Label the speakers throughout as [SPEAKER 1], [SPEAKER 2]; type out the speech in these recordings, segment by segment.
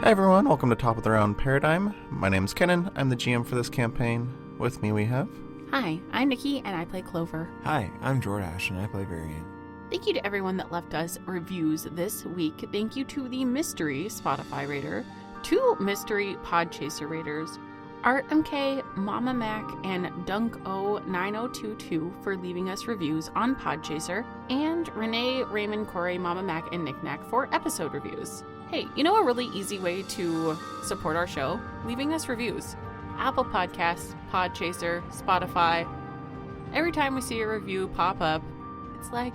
[SPEAKER 1] Hi everyone, welcome to Top of the Round Paradigm. My name's Kenan, I'm the GM for this campaign. With me we have...
[SPEAKER 2] Hi, I'm Nikki and I play Clover.
[SPEAKER 3] Hi, I'm Jordash and I play Varian.
[SPEAKER 2] Thank you to everyone that left us reviews this week. Thank you to the Mystery Spotify Rater, 2 Mystery Podchaser Raters, Art MK, Mama Mac, and Dunk O9022 for leaving us reviews on Podchaser, and Renee, Raymond, Corey, Mama Mac, and Knick Knack for episode reviews. Hey, you know a really easy way to support our show? Leaving us reviews. Apple Podcasts, Podchaser, Spotify. Every time we see a review pop up, it's like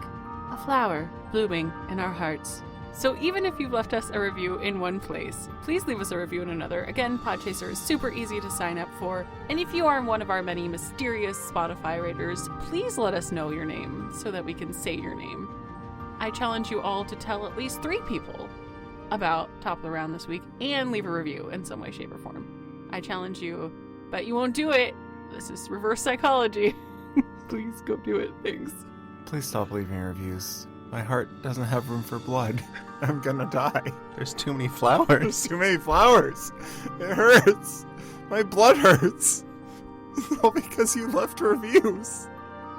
[SPEAKER 2] a flower blooming in our hearts. So even if you've left us a review in one place, please leave us a review in another. Again, Podchaser is super easy to sign up for. And if you are one of our many mysterious Spotify raters, please let us know your name so that we can say your name. I challenge you all to tell at least 3 people about Top of the Round this week and leave a review in some way, shape, or form. I challenge you, but you won't do it. This is reverse psychology. Please go do it. Thanks.
[SPEAKER 3] Please stop leaving reviews. My heart doesn't have room for blood. I'm gonna die.
[SPEAKER 1] There's too many flowers.
[SPEAKER 3] There's too many flowers. It hurts. My blood hurts. It's all because you left reviews.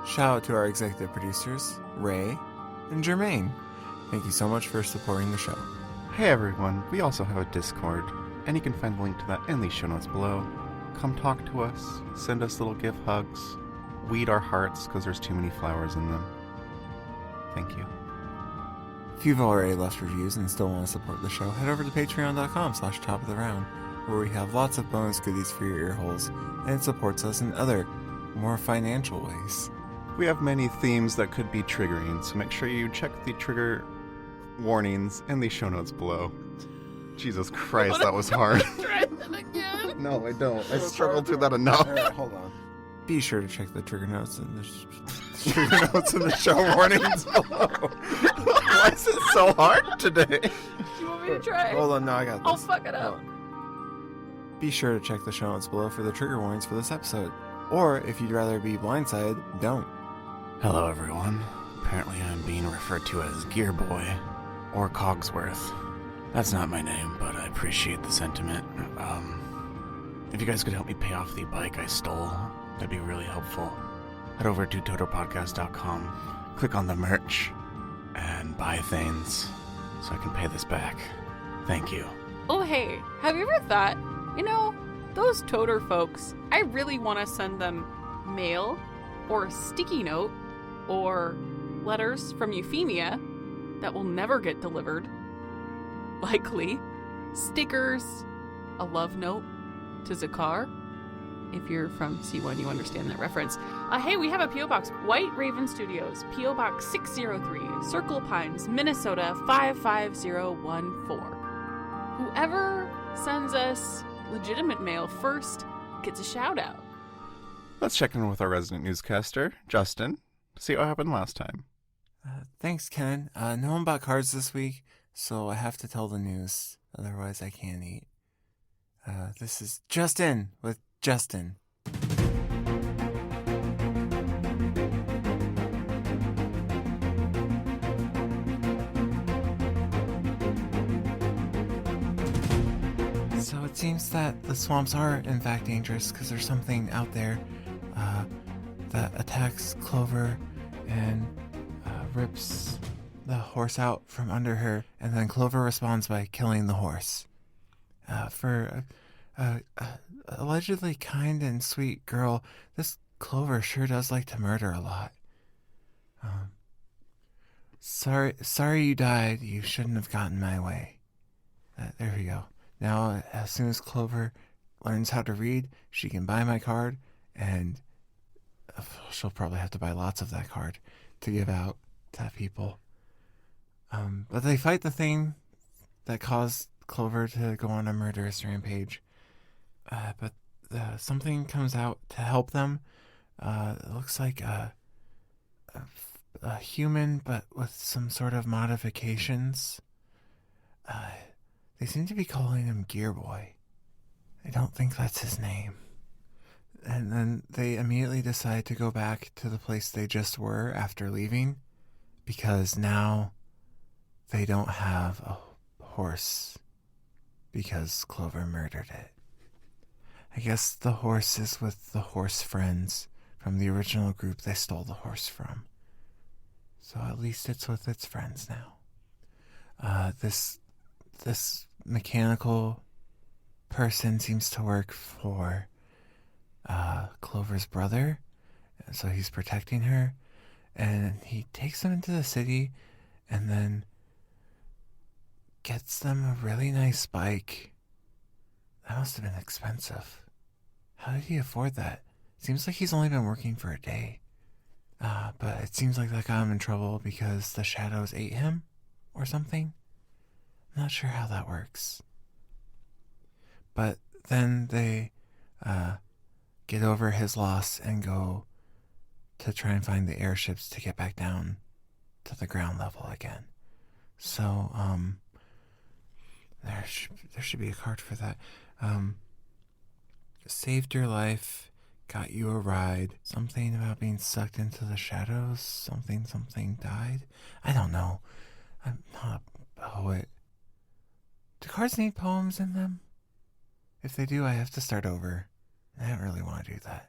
[SPEAKER 3] Shout out to our executive producers, Ray and Jermaine. Thank you so much for supporting the show.
[SPEAKER 1] Hey everyone, we also have a Discord, and you can find the link to that in the show notes below. Come talk to us, send us little gift hugs, weed our hearts because there's too many flowers in them. Thank you.
[SPEAKER 3] If you've already left reviews and still want to support the show, head over to patreon.com/topoftheround, where we have lots of bonus goodies for your ear holes, and it supports us in other, more financial ways.
[SPEAKER 1] We have many themes that could be triggering, so make sure you check the trigger warnings in the show notes below. Jesus Christ, that was hard.
[SPEAKER 2] Try that again.
[SPEAKER 1] No, I don't. I struggled through that enough.
[SPEAKER 3] Alright, hold on. Be sure to check the trigger notes in the trigger notes in the show warnings below.
[SPEAKER 1] Why is it so hard today?
[SPEAKER 2] Do you want me to try?
[SPEAKER 3] Hold on, no, I got this.
[SPEAKER 2] I'll fuck it up.
[SPEAKER 3] Be sure to check the show notes below for the trigger warnings for this episode. Or, if you'd rather be blindsided, don't.
[SPEAKER 1] Hello everyone. Apparently I'm being referred to as Gear Boy or Cogsworth. That's not my name, but I appreciate the sentiment. If you guys could help me pay off the bike I stole, that'd be really helpful. Head over to totopodcast.com, click on the merch, and buy things so I can pay this back. Thank you.
[SPEAKER 2] Oh, hey, have you ever thought, those toter folks, I really want to send them mail or a sticky note or letters from Euphemia that will never get delivered. Likely. Stickers, a love note to Zakar. If you're from C1, you understand that reference. Hey, we have a P.O. Box. White Raven Studios, P.O. Box 603, Circle Pines, Minnesota 55014. Whoever sends us legitimate mail first gets a shout out.
[SPEAKER 1] Let's check in with our resident newscaster, Justin, to see what happened last time.
[SPEAKER 3] Thanks, Ken. No one bought cards this week, so I have to tell the news. Otherwise, I can't eat. This is Justin with Justin. So it seems that the swamps are, in fact, dangerous because there's something out there that attacks Clover and rips the horse out from under her, and then Clover responds by killing the horse. For a allegedly kind and sweet girl, this Clover sure does like to murder a lot. Sorry you died. You shouldn't have gotten my way. There we go. Now, as soon as Clover learns how to read, she can buy my card, and she'll probably have to buy lots of that card to give out to people. But they fight the thing that caused Clover to go on a murderous rampage. But something comes out to help them. It looks like a human, but with some sort of modifications. They seem to be calling him Gear Boy. I don't think that's his name. And then they immediately decide to go back to the place they just were after leaving, because now they don't have a horse because Clover murdered it. I guess the horse is with the horse friends from the original group they stole the horse from. So at least it's with its friends now. This mechanical person seems to work for Clover's brother, and so he's protecting her, and he takes them into the city and then gets them a really nice bike. That must have been expensive. How did he afford that? Seems like he's only been working for a day. But it seems like that got him in trouble because the shadows ate him or something. I'm not sure how that works. But then they get over his loss and go to try and find the airships to get back down to the ground level again. So, there should be a card for that. Saved your life, got you a ride, something about being sucked into the shadows, something died. I don't know. I'm not a poet. Do cards need poems in them? If they do, I have to start over. I don't really want to do that.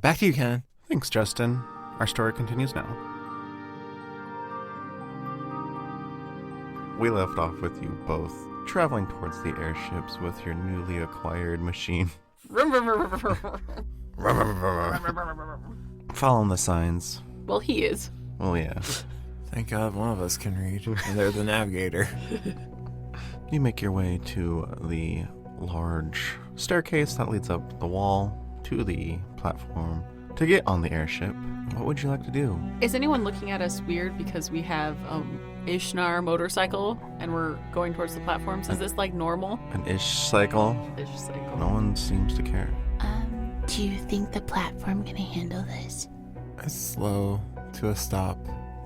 [SPEAKER 3] Back to you, Ken.
[SPEAKER 1] Thanks, Justin. Our story continues now. We left off with you both traveling towards the airships with your newly acquired machine. Following the signs.
[SPEAKER 2] Well, he is.
[SPEAKER 1] Well, yeah.
[SPEAKER 3] Thank God one of us can read, and they're the navigator.
[SPEAKER 1] You make your way to the large staircase that leads up the wall to the platform to get on the airship. What would you like to do?
[SPEAKER 2] Is anyone looking at us weird because we have Ishnar motorcycle and we're going towards the platforms? Is this like normal?
[SPEAKER 1] An ish cycle?
[SPEAKER 2] Ish cycle.
[SPEAKER 1] No one seems to care.
[SPEAKER 4] Do you think the platform can handle this?
[SPEAKER 3] I slow to a stop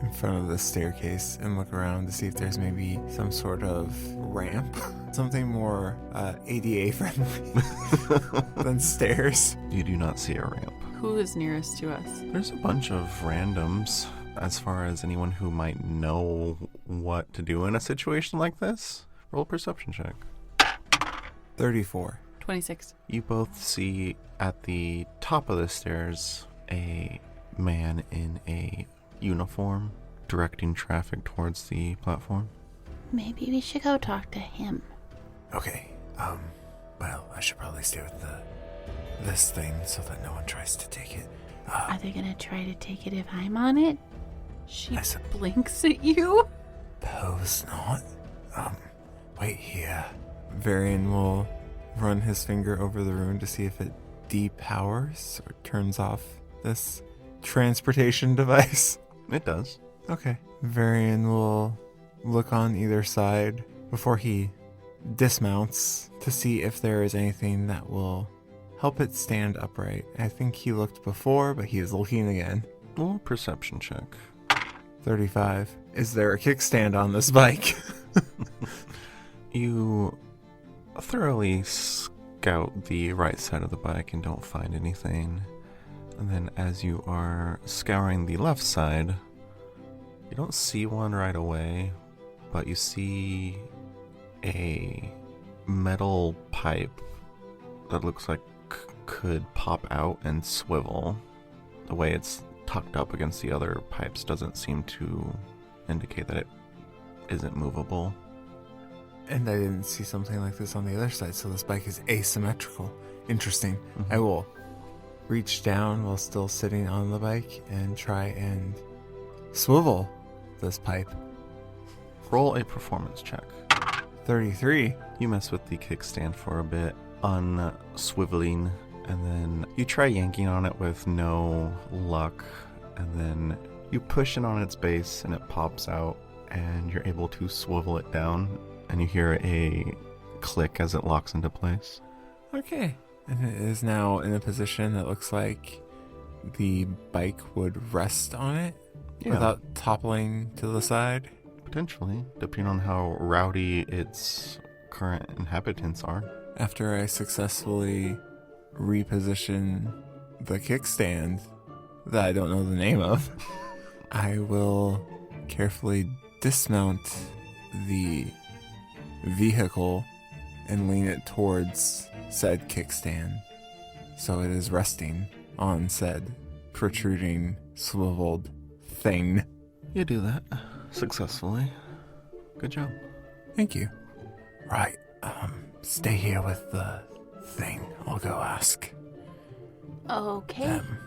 [SPEAKER 3] in front of the staircase and look around to see if there's maybe some sort of ramp. Something more ADA friendly than stairs.
[SPEAKER 1] You do not see a ramp.
[SPEAKER 2] Who is nearest to us?
[SPEAKER 1] There's a bunch of randoms as far as anyone who might know what to do in a situation like this. Roll a perception check.
[SPEAKER 3] 34.
[SPEAKER 2] 26.
[SPEAKER 1] You both see at the top of the stairs a man in a uniform directing traffic towards the platform.
[SPEAKER 4] Maybe we should go talk to him.
[SPEAKER 3] Okay, well, I should probably stay with this thing so that no one tries to take it.
[SPEAKER 4] Are they gonna try to take it if I'm on it?
[SPEAKER 2] She
[SPEAKER 3] I sup-
[SPEAKER 2] blinks at you.
[SPEAKER 3] Suppose not. Wait here. Varian will run his finger over the room to see if it depowers or turns off this transportation device.
[SPEAKER 1] It does.
[SPEAKER 3] Okay. Varian will look on either side before he dismounts to see if there is anything that will help it stand upright. I think he looked before, but he is looking again.
[SPEAKER 1] Roll a perception check.
[SPEAKER 3] 35. Is there a kickstand on this bike?
[SPEAKER 1] You thoroughly scout the right side of the bike and don't find anything. And then as you are scouring the left side, you don't see one right away, but you see a metal pipe that looks like could pop out and swivel. The way it's tucked up against the other pipes doesn't seem to indicate that it isn't movable.
[SPEAKER 3] And I didn't see something like this on the other side, so this bike is asymmetrical. Interesting.
[SPEAKER 1] Mm-hmm.
[SPEAKER 3] I will reach down while still sitting on the bike and try and swivel this pipe.
[SPEAKER 1] Roll a performance check.
[SPEAKER 3] 33.
[SPEAKER 1] You mess with the kickstand for a bit, unswiveling, and then you try yanking on it with no luck, and then you push it on its base and it pops out, and you're able to swivel it down, and you hear a click as it locks into place.
[SPEAKER 3] Okay. And it is now in a position that looks like the bike would rest on it without toppling to the side.
[SPEAKER 1] Potentially, depending on how rowdy its current inhabitants are.
[SPEAKER 3] After I successfully reposition the kickstand that I don't know the name of, I will carefully dismount the vehicle and lean it towards said kickstand, so it is resting on said protruding, swiveled thing.
[SPEAKER 1] You do that successfully. Good job.
[SPEAKER 3] Thank you. Right, stay here with the thing. I'll go ask
[SPEAKER 4] Okay.
[SPEAKER 3] them.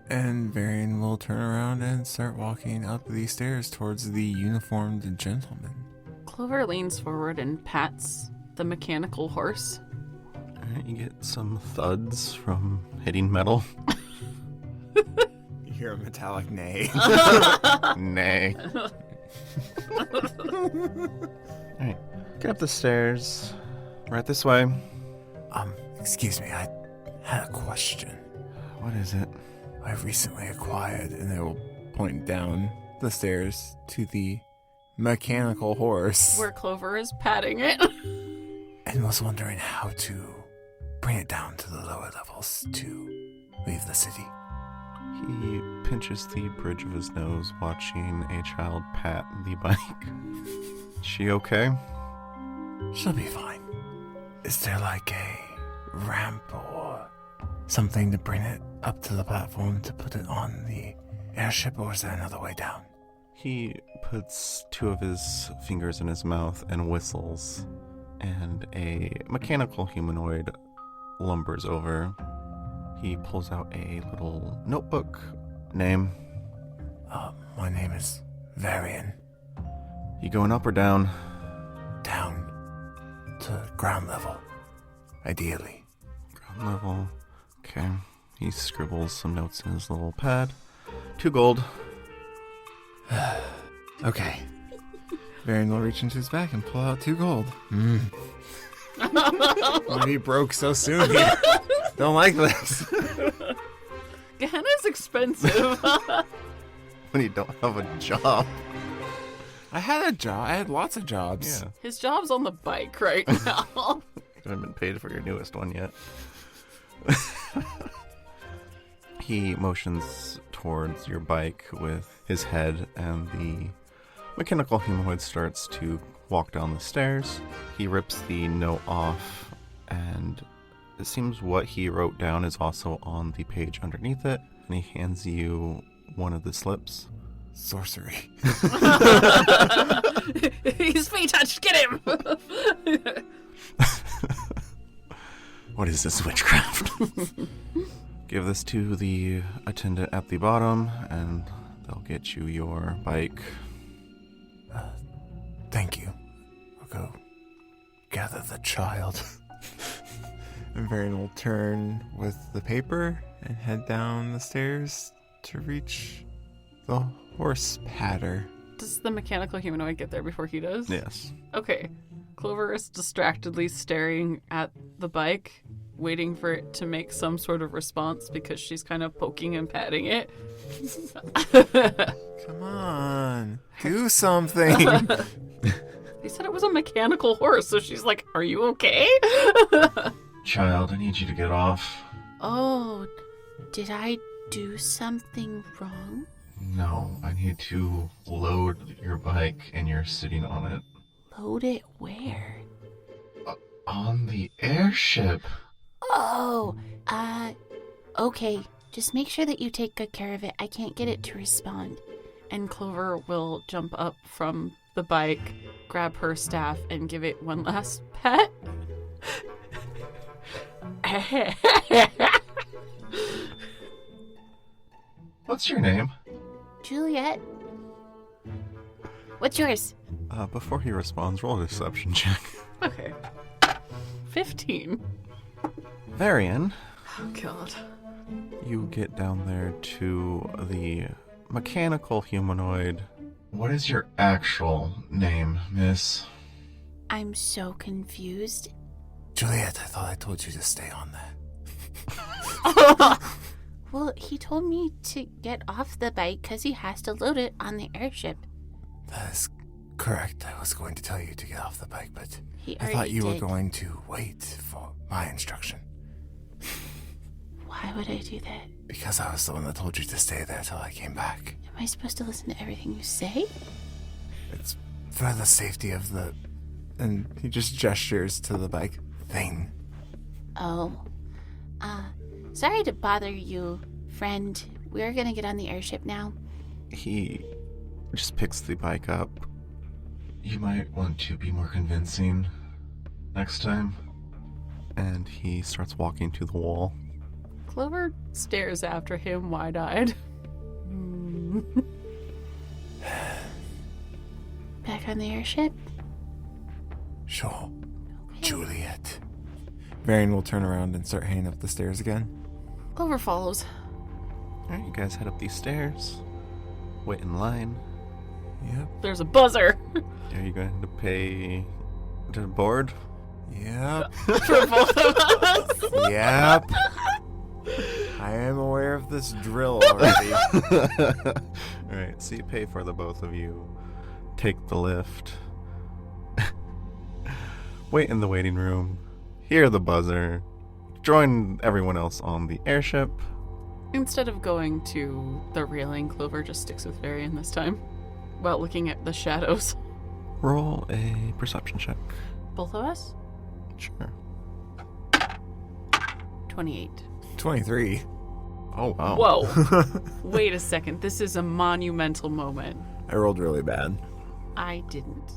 [SPEAKER 3] And Varian will turn around and start walking up the stairs towards the uniformed gentleman.
[SPEAKER 2] Clover leans forward and pats the mechanical horse.
[SPEAKER 1] Alright, you get some thuds from hitting metal.
[SPEAKER 3] You hear a metallic neigh.
[SPEAKER 1] Nay. Alright, get up the stairs. Right this way.
[SPEAKER 3] Excuse me, I had a question.
[SPEAKER 1] What is it?
[SPEAKER 3] I've recently acquired, and I will point down the stairs to the mechanical horse,
[SPEAKER 2] Where Clover is patting it.
[SPEAKER 3] and was wondering how to bring it down to the lower levels to leave the city.
[SPEAKER 1] He pinches the bridge of his nose, watching a child pat the bike. She okay?
[SPEAKER 3] She'll be fine. Is there like a ramp or something to bring it up to the platform to put it on the airship, or is there another way down?
[SPEAKER 1] He puts two of his fingers in his mouth and whistles, and a mechanical humanoid lumbers over. He pulls out a little notebook. Name?
[SPEAKER 3] My name is Varian.
[SPEAKER 1] You going up or down?
[SPEAKER 3] Down to ground level, ideally.
[SPEAKER 1] Ground level. Okay. He scribbles some notes in his little pad. 2 gold.
[SPEAKER 3] Okay. Varian will reach into his back and pull out 2 gold. Why be broke so soon here? Don't like this.
[SPEAKER 2] Gehenna's expensive.
[SPEAKER 1] When you don't have a job.
[SPEAKER 3] I had a job. I had lots of jobs.
[SPEAKER 1] Yeah.
[SPEAKER 2] His job's on the bike right now.
[SPEAKER 1] You haven't been paid for your newest one yet. He motions towards your bike with his head, and the mechanical humanoid starts to walk down the stairs. He rips the note off, and it seems what he wrote down is also on the page underneath it, and he hands you one of the slips.
[SPEAKER 3] Sorcery.
[SPEAKER 2] He's fey touched. Get him.
[SPEAKER 1] What is this witchcraft? Give this to the attendant at the bottom, and they'll get you your bike.
[SPEAKER 3] Thank you. I'll go gather the child. And Varian will turn with the paper and head down the stairs to reach the horse patter.
[SPEAKER 2] Does the mechanical humanoid get there before he does?
[SPEAKER 1] Yes.
[SPEAKER 2] Okay. Clover is distractedly staring at the bike, waiting for it to make some sort of response because she's kind of poking and patting it.
[SPEAKER 3] Come on, do something.
[SPEAKER 2] They said it was a mechanical horse, so she's like, "Are you okay?"
[SPEAKER 1] Child, I need you to get off.
[SPEAKER 4] Oh, did I do something wrong?
[SPEAKER 1] No, I need to load your bike, and you're sitting on it.
[SPEAKER 4] Load it where?
[SPEAKER 1] On the airship.
[SPEAKER 4] Oh, okay. Just make sure that you take good care of it. I can't get it to respond.
[SPEAKER 2] And Clover will jump up from the bike, grab her staff, and give it one last pet.
[SPEAKER 1] What's your name?
[SPEAKER 4] Juliet? What's yours?
[SPEAKER 1] Before he responds, roll a deception check.
[SPEAKER 2] Okay. 15.
[SPEAKER 1] Varian,
[SPEAKER 2] Oh, God.
[SPEAKER 1] you get down there to the mechanical humanoid. What is your actual name, miss?
[SPEAKER 4] I'm so confused.
[SPEAKER 3] Juliet, I thought I told you to stay on that.
[SPEAKER 4] Well, he told me to get off the bike because he has to load it on the airship.
[SPEAKER 3] That is correct. I was going to tell you to get off the bike, but
[SPEAKER 4] He
[SPEAKER 3] I
[SPEAKER 4] already
[SPEAKER 3] thought you were
[SPEAKER 4] did.
[SPEAKER 3] going to wait for my instruction.
[SPEAKER 4] Why would I do that?
[SPEAKER 3] Because I was the one that told you to stay there till I came back.
[SPEAKER 4] Am I supposed to listen to everything you say?
[SPEAKER 3] It's for the safety of the And he just gestures to the bike thing.
[SPEAKER 4] Oh. Sorry to bother you, friend. We're gonna get on the airship now.
[SPEAKER 1] He just picks the bike up. You might want to be more convincing next time. And he starts walking to the wall.
[SPEAKER 2] Clover stares after him wide-eyed.
[SPEAKER 4] Back on the airship?
[SPEAKER 3] Sure. Juliet. Varian will turn around and start hanging up the stairs again.
[SPEAKER 2] Clover follows.
[SPEAKER 1] Alright, you guys head up these stairs. Wait in line.
[SPEAKER 3] Yep.
[SPEAKER 2] There's a buzzer.
[SPEAKER 1] Are you going to pay to board?
[SPEAKER 3] Yep.
[SPEAKER 2] For both of us.
[SPEAKER 3] Yep. I am aware of this drill already.
[SPEAKER 1] Alright, so you pay for the both of you. Take the lift. Wait in the waiting room. Hear the buzzer. Join everyone else on the airship.
[SPEAKER 2] Instead of going to the railing, Clover just sticks with Varian this time. While looking at the shadows.
[SPEAKER 1] Roll a perception check.
[SPEAKER 2] Both of us?
[SPEAKER 1] Sure.
[SPEAKER 2] 28.
[SPEAKER 3] 23.
[SPEAKER 1] Oh, wow.
[SPEAKER 2] Whoa. Wait a second. This is a monumental moment.
[SPEAKER 3] I rolled really bad.
[SPEAKER 2] I didn't.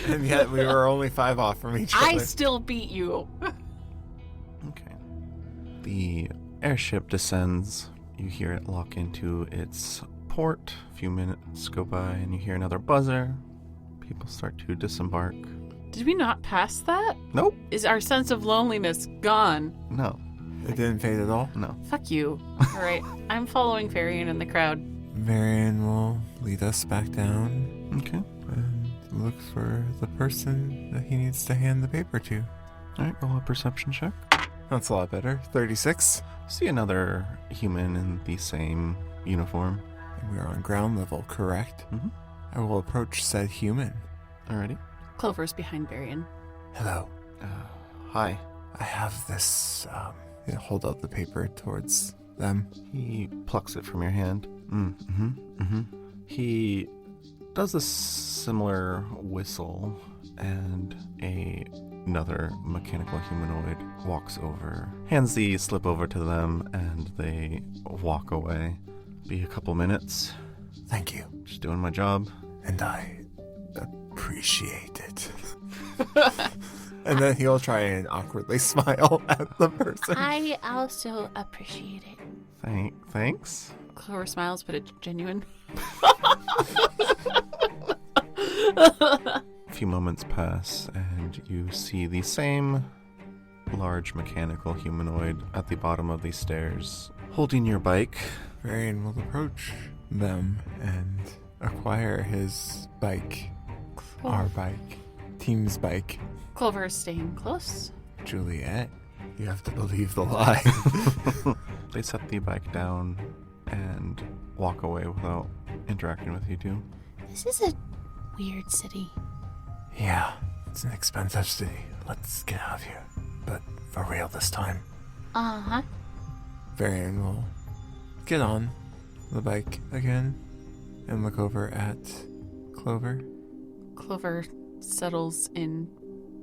[SPEAKER 3] And yet we were only 5 off from each other.
[SPEAKER 2] I still beat you.
[SPEAKER 1] Okay. The airship descends. You hear it lock into its port. A few minutes go by and you hear another buzzer. People start to disembark.
[SPEAKER 2] Did we not pass that?
[SPEAKER 1] Nope.
[SPEAKER 2] Is our sense of loneliness gone?
[SPEAKER 1] No.
[SPEAKER 3] It didn't fade at all.
[SPEAKER 1] No.
[SPEAKER 2] Fuck you. All right. I'm following Varian in the crowd.
[SPEAKER 3] Varian will lead us back down
[SPEAKER 1] Okay.
[SPEAKER 3] and look for the person that he needs to hand the paper to.
[SPEAKER 1] Alright, roll a perception check.
[SPEAKER 3] That's a lot better. 36.
[SPEAKER 1] See another human in the same uniform.
[SPEAKER 3] And we are on ground level, correct?
[SPEAKER 1] Mhm.
[SPEAKER 3] I will approach said human.
[SPEAKER 1] Alrighty.
[SPEAKER 2] Clover's behind Varian.
[SPEAKER 3] Hello.
[SPEAKER 1] Hi.
[SPEAKER 3] I have this, hold out the paper towards them.
[SPEAKER 1] He plucks it from your hand. He does a similar whistle, and another mechanical humanoid walks over, hands the slip over to them, and they walk away. Be a couple minutes.
[SPEAKER 3] Thank you.
[SPEAKER 1] Just doing my job.
[SPEAKER 3] And I appreciate it. And then he'll try and awkwardly smile at the person.
[SPEAKER 4] I also appreciate it.
[SPEAKER 1] Thanks.
[SPEAKER 2] Clover smiles, but it's genuine.
[SPEAKER 1] A few moments pass, and you see the same large mechanical humanoid at the bottom of these stairs, holding your bike.
[SPEAKER 3] Varian will approach them and acquire his bike. Our bike. Team's bike.
[SPEAKER 2] Clover is staying close.
[SPEAKER 3] Juliet, you have to believe the lie.
[SPEAKER 1] They set the bike down and walk away without interacting with you two.
[SPEAKER 4] This is a weird city.
[SPEAKER 3] Yeah, it's an expensive city. Let's get out of here. But for real this time.
[SPEAKER 4] Uh-huh.
[SPEAKER 3] Varian will get on the bike again and look over at Clover.
[SPEAKER 2] Clover settles in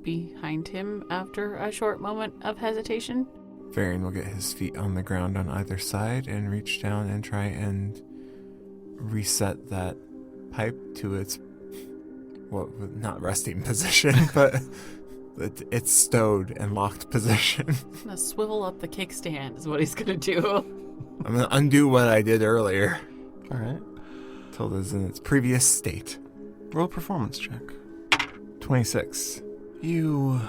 [SPEAKER 2] behind him after a short moment of hesitation.
[SPEAKER 3] Varian will get his feet on the ground on either side and reach down and try and reset that pipe to its, well, not resting position, but its stowed and locked position.
[SPEAKER 2] He's gonna swivel up the kickstand is what he's gonna do.
[SPEAKER 3] I'm going to undo what I did earlier.
[SPEAKER 1] Alright.
[SPEAKER 3] Till it is in its previous state.
[SPEAKER 1] Roll a performance check.
[SPEAKER 3] 26.
[SPEAKER 1] You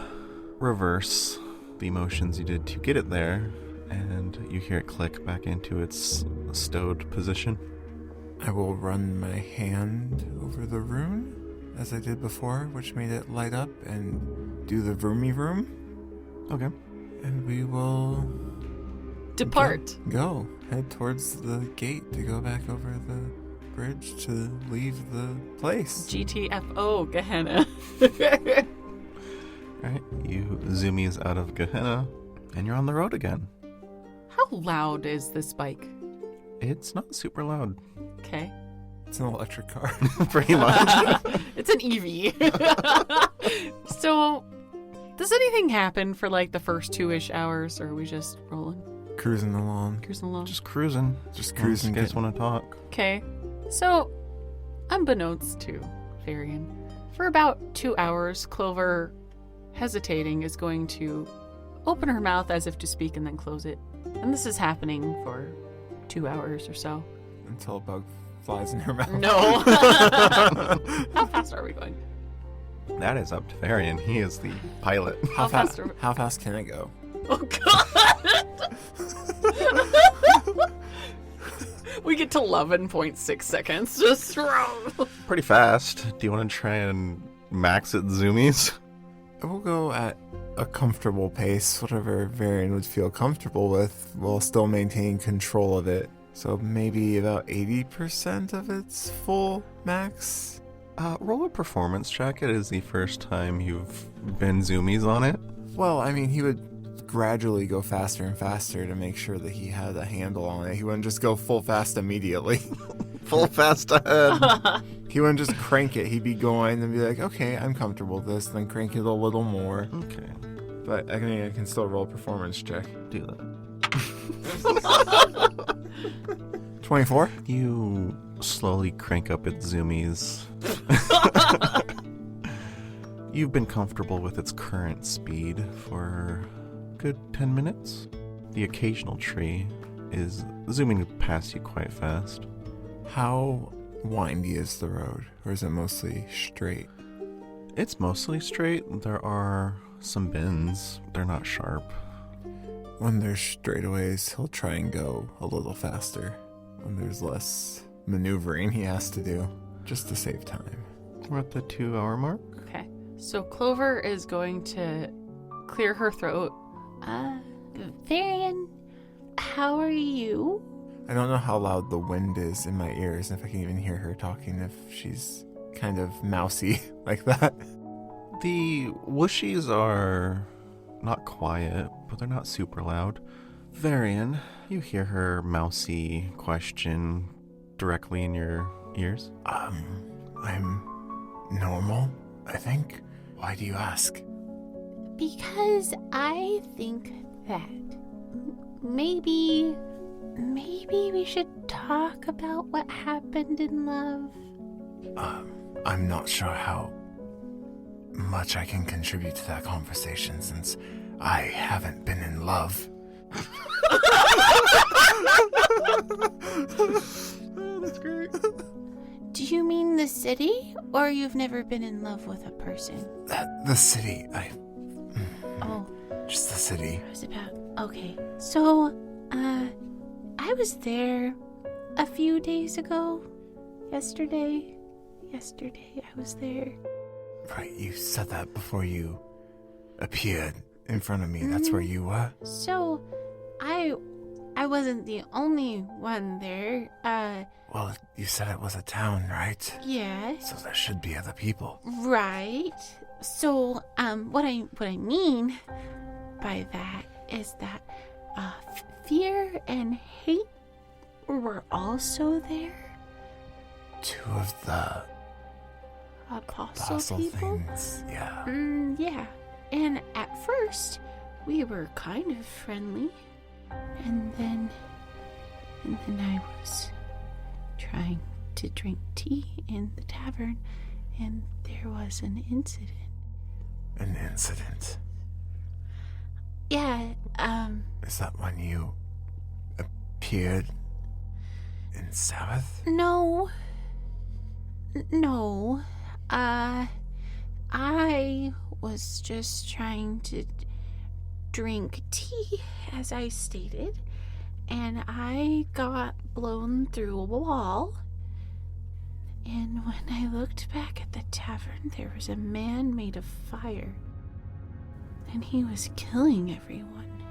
[SPEAKER 1] reverse the motions you did to get it there, and you hear it click back into its stowed position.
[SPEAKER 3] I will run my hand over the rune, as I did before, which made it light up and do the roomy room.
[SPEAKER 1] Okay.
[SPEAKER 3] And we will
[SPEAKER 2] Depart.
[SPEAKER 3] go. Head towards the gate to go back over the bridge to leave the place.
[SPEAKER 2] GTFO, Gehenna.
[SPEAKER 1] Alright, you zoomies out of Gehenna, and you're on the road again.
[SPEAKER 2] How loud is this bike?
[SPEAKER 1] It's not super loud.
[SPEAKER 2] Okay.
[SPEAKER 3] It's an electric car.
[SPEAKER 1] Pretty much.
[SPEAKER 2] It's an EV. So, does anything happen for like the first 2-ish hours, or are we just rolling?
[SPEAKER 3] Cruising along.
[SPEAKER 2] Cruising along?
[SPEAKER 1] Just cruising.
[SPEAKER 3] Just
[SPEAKER 1] Unless
[SPEAKER 3] cruising.
[SPEAKER 1] you guys want to talk.
[SPEAKER 2] Okay. So, unbeknownst to Varian, for about 2 hours, Clover, hesitating, is going to open her mouth as if to speak and then close it. And this is happening for 2 hours or so.
[SPEAKER 3] Until a bug flies in her mouth.
[SPEAKER 2] No. How fast are we going?
[SPEAKER 1] That is up to Varian. He is the pilot.
[SPEAKER 2] How fast are we?
[SPEAKER 3] How fast can I go?
[SPEAKER 2] Oh, God. We get to 11.6 seconds. Just throw.
[SPEAKER 1] Pretty fast. Do you want to try and max it zoomies?
[SPEAKER 3] I will go at a comfortable pace, whatever Varian would feel comfortable with, while still maintaining control of it. So maybe about 80% of its full max.
[SPEAKER 1] Roll a performance check. It is the first time you've been zoomies on it.
[SPEAKER 3] Well, I mean, he would gradually go faster and faster to make sure that he had a handle on it. He wouldn't just go full fast immediately.
[SPEAKER 1] Full fast ahead.
[SPEAKER 3] He wouldn't just crank it. He'd be going and be like, okay, I'm comfortable with this, then crank it a little more.
[SPEAKER 1] Okay.
[SPEAKER 3] But I can still roll a performance check.
[SPEAKER 1] Do that.
[SPEAKER 3] 24?
[SPEAKER 1] You slowly crank up its zoomies. You've been comfortable with its current speed for a good 10 minutes. The occasional tree is zooming past you quite fast.
[SPEAKER 3] How windy is the road? Or is it mostly straight?
[SPEAKER 1] It's mostly straight. There are some bends. They're not sharp.
[SPEAKER 3] When there's straightaways, he'll try and go a little faster. When there's less maneuvering he has to do, just to save time.
[SPEAKER 1] We're at the 2-hour mark.
[SPEAKER 2] Okay. So Clover is going to clear her throat.
[SPEAKER 4] Varian, how are you?
[SPEAKER 3] I don't know how loud the wind is in my ears, if I can even hear her talking, if she's kind of mousy like that.
[SPEAKER 1] The whooshies are not quiet, but they're not super loud. Varian, you hear her mousy question directly in your ears.
[SPEAKER 3] I'm normal, I think. Why do you ask?
[SPEAKER 4] Because I think that maybe we should talk about what happened in love.
[SPEAKER 3] I'm not sure how much I can contribute to that conversation since I haven't been in love.
[SPEAKER 1] Oh, that's great.
[SPEAKER 4] Do you mean the city, or you've never been in love with a person?
[SPEAKER 3] The city,
[SPEAKER 4] Oh,
[SPEAKER 3] just the city.
[SPEAKER 4] I was about... Okay, so, I was there a few days ago. Yesterday I was there.
[SPEAKER 3] Right, you said that before you appeared in front of me. That's where you were?
[SPEAKER 4] So, I wasn't the only one there.
[SPEAKER 3] Well, you said it was a town, right?
[SPEAKER 4] Yeah,
[SPEAKER 3] So there should be other people.
[SPEAKER 4] right. So, what I mean by that is that, fear and hate were also there.
[SPEAKER 3] Two of the
[SPEAKER 4] Apostle people?
[SPEAKER 3] things, yeah.
[SPEAKER 4] Yeah. And at first, we were kind of friendly. And then I was trying to drink tea in the tavern, and there was an incident.
[SPEAKER 3] An incident.
[SPEAKER 4] Yeah,
[SPEAKER 3] Is that when you appeared in Sabbath?
[SPEAKER 4] no. No. I was just trying to drink tea, as I stated, and I got blown through a wall. And when I looked back at the tavern, there was a man made of fire, and he was killing everyone.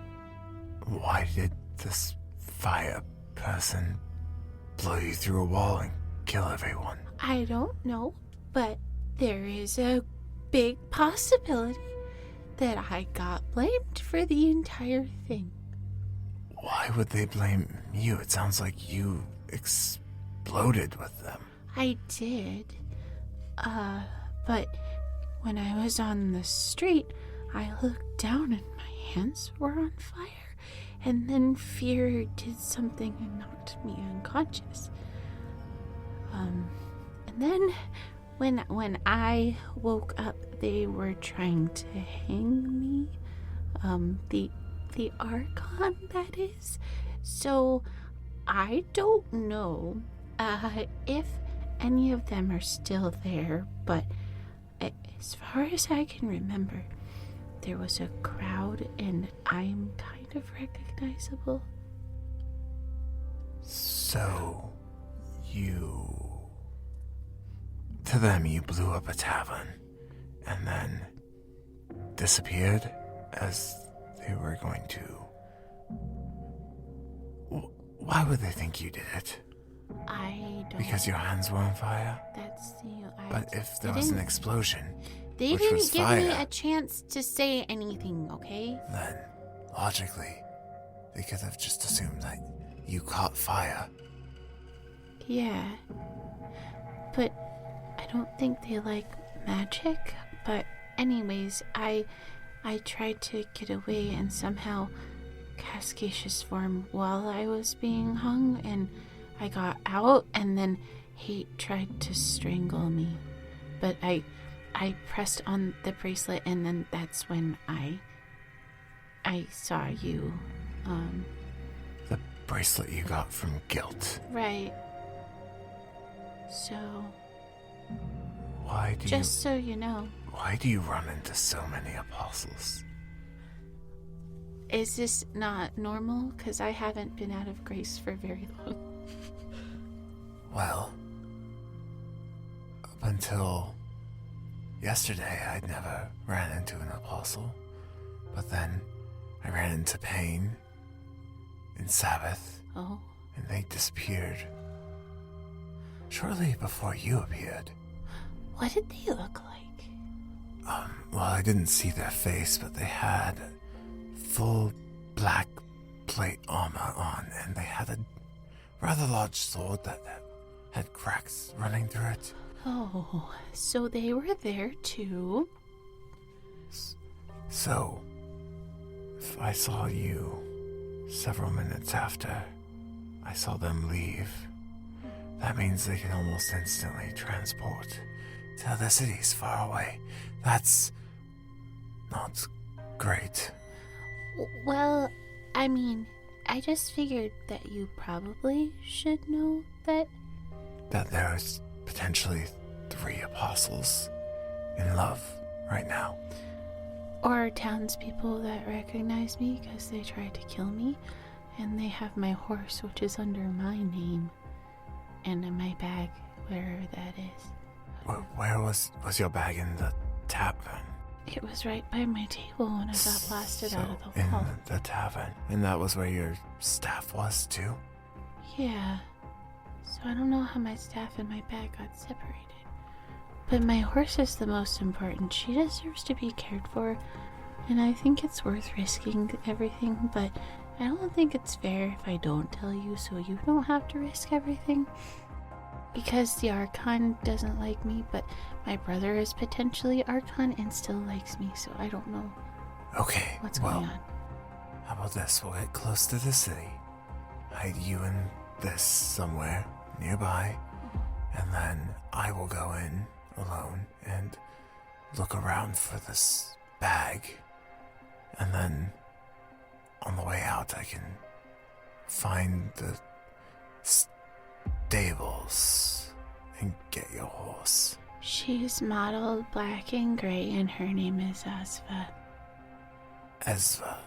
[SPEAKER 3] Why did this fire person blow you through a wall and kill everyone?
[SPEAKER 4] I don't know, but there is a big possibility that I got blamed for the entire thing.
[SPEAKER 3] Why would they blame you? It sounds like you exploded with them.
[SPEAKER 4] I did. But when I was on the street, I looked down and my hands were on fire. And then fear did something and knocked me unconscious. And then when I woke up, they were trying to hang me. The Archon, that is. So I don't know if any of them are still there, but as far as I can remember, there was a crowd and I'm kind of recognizable.
[SPEAKER 3] So, to them, you blew up a tavern and then disappeared as they were going to. Why would they think you did it?
[SPEAKER 4] I don't.
[SPEAKER 3] Because your hands were on fire?
[SPEAKER 4] That's
[SPEAKER 3] But if there was an explosion,
[SPEAKER 4] They
[SPEAKER 3] which
[SPEAKER 4] didn't
[SPEAKER 3] was
[SPEAKER 4] give
[SPEAKER 3] fire,
[SPEAKER 4] me a chance to say anything, okay?
[SPEAKER 3] then, logically, they could have just assumed that you caught fire.
[SPEAKER 4] Yeah. But I don't think they like magic. But anyways, I tried to get away and somehow Cascacious formed while I was being hung, and I got out, and then he tried to strangle me. But I pressed on the bracelet, and then that's when I saw you.
[SPEAKER 3] The bracelet you got from guilt.
[SPEAKER 4] Right. So,
[SPEAKER 3] Why do
[SPEAKER 4] just so you know.
[SPEAKER 3] Why do you run into so many apostles?
[SPEAKER 4] Is this not normal? Because I haven't been out of grace for very long.
[SPEAKER 3] Well, up until yesterday, I'd never ran into an apostle. But then I ran into Pain and Sabbath,
[SPEAKER 4] Oh.
[SPEAKER 3] and they disappeared shortly before you appeared.
[SPEAKER 4] What did they look like?
[SPEAKER 3] Well, I didn't see their face, but they had full black plate armor on, and they had a rather large sword that had cracks running through it.
[SPEAKER 4] Oh, so they were there too?
[SPEAKER 3] So, if I saw you several minutes after I saw them leave, that means they can almost instantly transport to other cities far away. That's not great.
[SPEAKER 4] Well, I mean, I just figured that you probably should know that.
[SPEAKER 3] That there's potentially 3 apostles in love right now.
[SPEAKER 4] Or townspeople that recognize me because they tried to kill me. And they have my horse, which is under my name. And in my bag, wherever that is.
[SPEAKER 3] Where was your bag in the tavern?
[SPEAKER 4] It was right by my table when I got blasted out of the
[SPEAKER 3] in
[SPEAKER 4] wall.
[SPEAKER 3] the tavern. And that was where your staff was, too?
[SPEAKER 4] Yeah. So I don't know how my staff and my bag got separated. But my horse is the most important. She deserves to be cared for. And I think it's worth risking everything. But I don't think it's fair if I don't tell you so you don't have to risk everything. Because the Archon doesn't like me, but my brother is potentially Archon and still likes me, so I don't know
[SPEAKER 3] Okay,
[SPEAKER 4] what's going on.
[SPEAKER 3] How about this? We'll get close to the city, hide you in this somewhere nearby, and then I will go in alone and look around for this bag. And then on the way out, I can find the stables and get your horse.
[SPEAKER 4] She's modeled black and gray, and her name is Asva.
[SPEAKER 3] Ezra.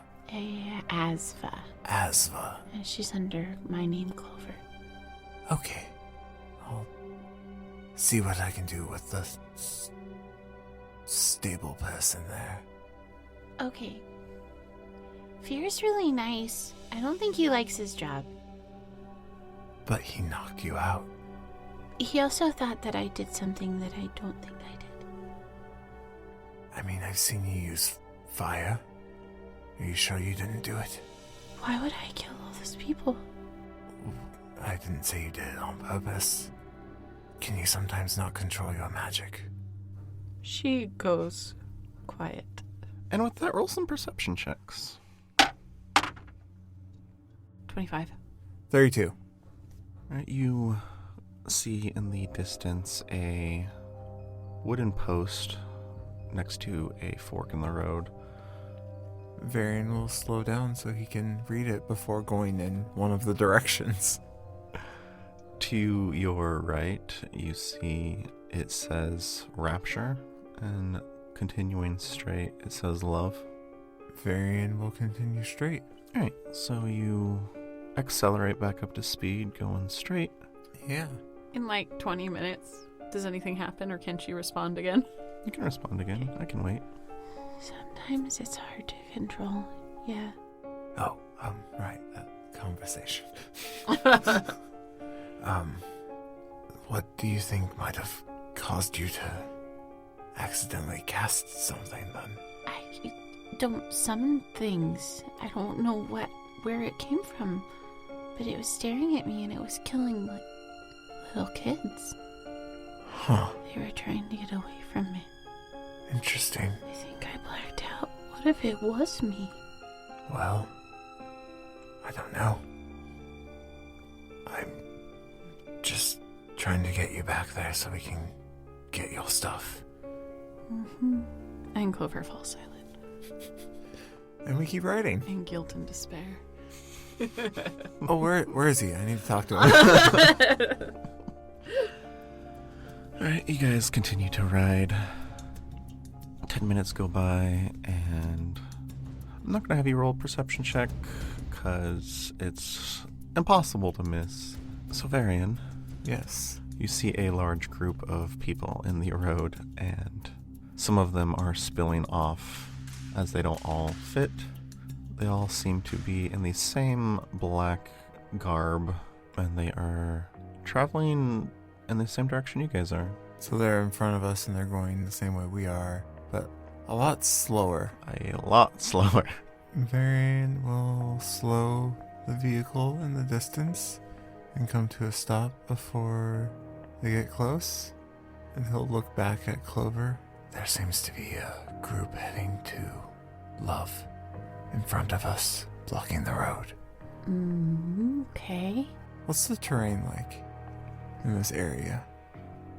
[SPEAKER 4] Asva. And she's under my name, Clover.
[SPEAKER 3] Okay. I'll see what I can do with the stable person there.
[SPEAKER 4] Okay. Fear's really nice. I don't think he likes his job.
[SPEAKER 3] But he knocked you out.
[SPEAKER 4] He also thought that I did something that I don't think I did.
[SPEAKER 3] I mean, I've seen you use fire. Are you sure you didn't do it?
[SPEAKER 4] Why would I kill all those people?
[SPEAKER 3] I didn't say you did it on purpose. can you sometimes not control your magic?
[SPEAKER 2] She goes quiet.
[SPEAKER 1] And with that, roll some perception checks.
[SPEAKER 2] 25.
[SPEAKER 3] 32.
[SPEAKER 1] Alright, you see in the distance a wooden post next to a fork in the road.
[SPEAKER 3] Varian will slow down so he can read it before going in one of the directions.
[SPEAKER 1] To your right, you see it says Rapture, and continuing straight, it says Love.
[SPEAKER 3] Varian will continue straight.
[SPEAKER 1] Alright, so you accelerate back up to speed, going straight.
[SPEAKER 3] Yeah.
[SPEAKER 2] In like 20 minutes, does anything happen or can she respond again?
[SPEAKER 1] You can respond again. I can wait.
[SPEAKER 4] Sometimes it's hard to control. Yeah.
[SPEAKER 3] Oh, right, that conversation. What do you think might have caused you to accidentally cast something then?
[SPEAKER 4] I don't summon things. I don't know where it came from. But it was staring at me and it was killing, like, little kids.
[SPEAKER 3] Huh.
[SPEAKER 4] They were trying to get away from me.
[SPEAKER 3] Interesting.
[SPEAKER 4] I think I blacked out. What if it was me?
[SPEAKER 3] Well, I don't know. I'm just trying to get you back there so we can get your stuff.
[SPEAKER 4] Mm-hmm.
[SPEAKER 2] And Clover falls silent.
[SPEAKER 3] And we keep writing.
[SPEAKER 2] In guilt and despair.
[SPEAKER 3] Oh, where is he? I need to talk to him.
[SPEAKER 1] Alright, you guys continue to ride. 10 minutes go by, and I'm not going to have you roll a perception check, because it's impossible to miss. So, Varian,
[SPEAKER 3] Yes.
[SPEAKER 1] you see a large group of people in the road, and some of them are spilling off as they don't all fit. They all seem to be in the same black garb, and they are traveling in the same direction you guys are.
[SPEAKER 3] So they're in front of us and they're going the same way we are, but a lot slower.
[SPEAKER 1] A lot slower.
[SPEAKER 3] Varian will slow the vehicle in the distance and come to a stop before they get close. And he'll look back at Clover. There seems to be a group heading to Love in front of us, blocking the road.
[SPEAKER 4] Okay.
[SPEAKER 3] What's the terrain like in this area?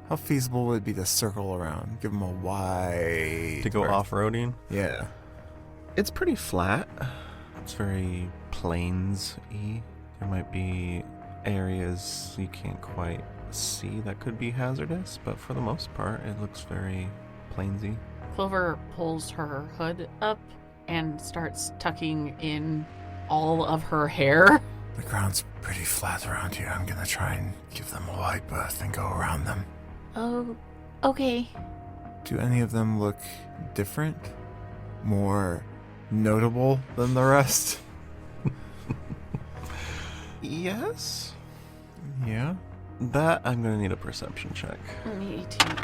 [SPEAKER 3] How feasible would it be to circle around, give them a wide...
[SPEAKER 1] To go
[SPEAKER 3] berth?
[SPEAKER 1] off-roading?
[SPEAKER 3] Yeah.
[SPEAKER 1] It's pretty flat. It's very plains-y. There might be areas you can't quite see that could be hazardous, but for the most part, it looks very plainsy.
[SPEAKER 2] Clover pulls her hood up and starts tucking in all of her hair.
[SPEAKER 3] The ground's pretty flat around here. I'm gonna try and give them a wide berth and go around them.
[SPEAKER 4] Oh, okay.
[SPEAKER 3] Do any of them look different? More notable than the rest?
[SPEAKER 1] Yes?
[SPEAKER 3] Yeah?
[SPEAKER 1] That I'm gonna need a perception check.
[SPEAKER 2] Only 18.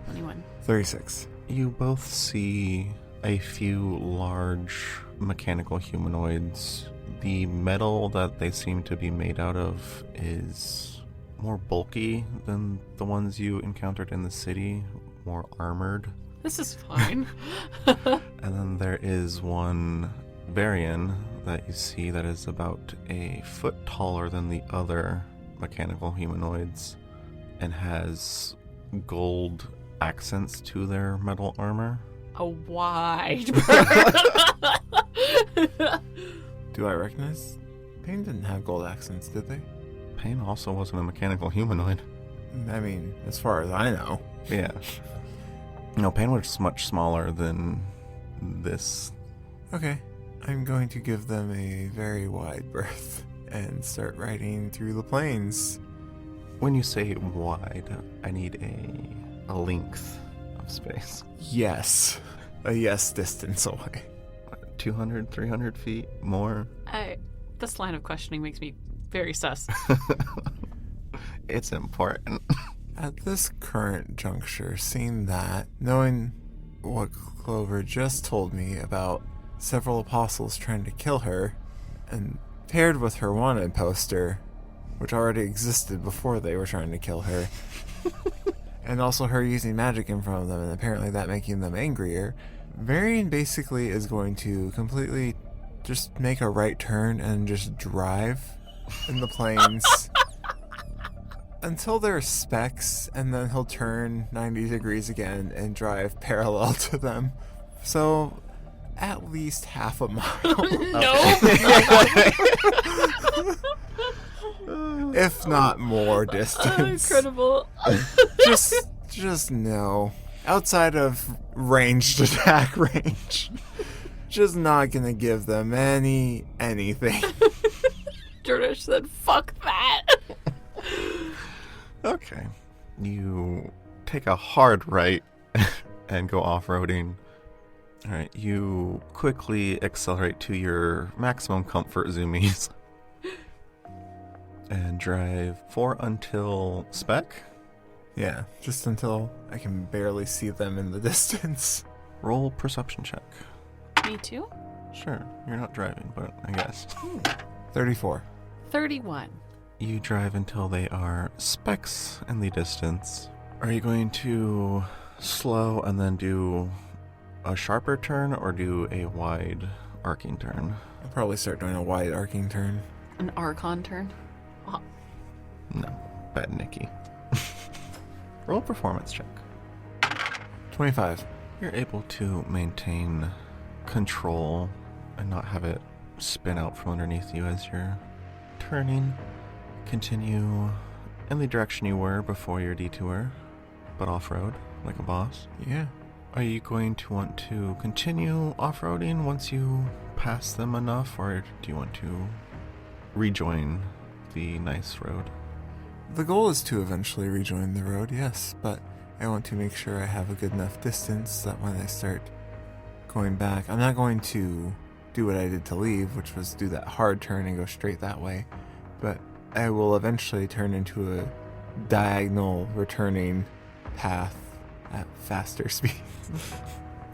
[SPEAKER 2] 21.
[SPEAKER 3] 36.
[SPEAKER 1] You both see a few large mechanical humanoids. The metal that they seem to be made out of is more bulky than the ones you encountered in the city, more armored.
[SPEAKER 2] This is fine.
[SPEAKER 1] And then there is one Varian that you see that is about a foot taller than the other mechanical humanoids and has gold accents to their metal armor.
[SPEAKER 2] A wide
[SPEAKER 3] Do I recognize? Pain didn't have gold accents, did they?
[SPEAKER 1] Payne also wasn't a mechanical humanoid.
[SPEAKER 3] I mean, as far as I know.
[SPEAKER 1] Yeah. No, Payne was much smaller than this.
[SPEAKER 3] Okay. I'm going to give them a very wide berth and start riding through the plains.
[SPEAKER 1] When you say wide, I need a length of space.
[SPEAKER 3] Yes. A yes distance away.
[SPEAKER 1] 200, 300 feet more?
[SPEAKER 2] This line of questioning makes me very sus.
[SPEAKER 1] It's important.
[SPEAKER 3] At this current juncture, seeing that, knowing what Clover just told me about several apostles trying to kill her, and paired with her wanted poster, which already existed before they were trying to kill her. And also her using magic in front of them, and apparently that making them angrier. Varian basically is going to completely just make a right turn and just drive in the plains until there are specks, and then he'll turn 90 degrees again and drive parallel to them. So, at least half a mile. If not more distance.
[SPEAKER 2] Incredible.
[SPEAKER 3] Just no. Outside of ranged attack range. Just not gonna give them anything.
[SPEAKER 2] Jordish said, fuck that.
[SPEAKER 5] Okay. You take a hard right and go off-roading. Alright, you quickly accelerate to your maximum comfort zoomies. And drive 4 until spec.
[SPEAKER 3] Yeah, just until I can barely see them in the distance.
[SPEAKER 5] Roll perception check.
[SPEAKER 2] Me too?
[SPEAKER 5] Sure, you're not driving, but I guess.
[SPEAKER 3] 34.
[SPEAKER 2] 31.
[SPEAKER 5] You drive until they are specks in the distance. Are you going to slow and then do a sharper turn or do a wide arcing turn?
[SPEAKER 3] I'll probably start doing a wide arcing turn.
[SPEAKER 2] An Archon turn. Oh,
[SPEAKER 5] No, bad Nikki. Roll a performance check.
[SPEAKER 3] 25.
[SPEAKER 5] You're able to maintain control and not have it spin out from underneath you as you're turning. Continue in the direction you were before your detour, but off-road, like a boss.
[SPEAKER 3] Yeah.
[SPEAKER 5] Are you going to want to continue off-roading once you pass them enough, or do you want to rejoin the nice road?
[SPEAKER 3] The goal is to eventually rejoin the road, yes, but I want to make sure I have a good enough distance that when I start going back, I'm not going to do what I did to leave, which was do that hard turn and go straight that way, but I will eventually turn into a diagonal returning path at faster speeds.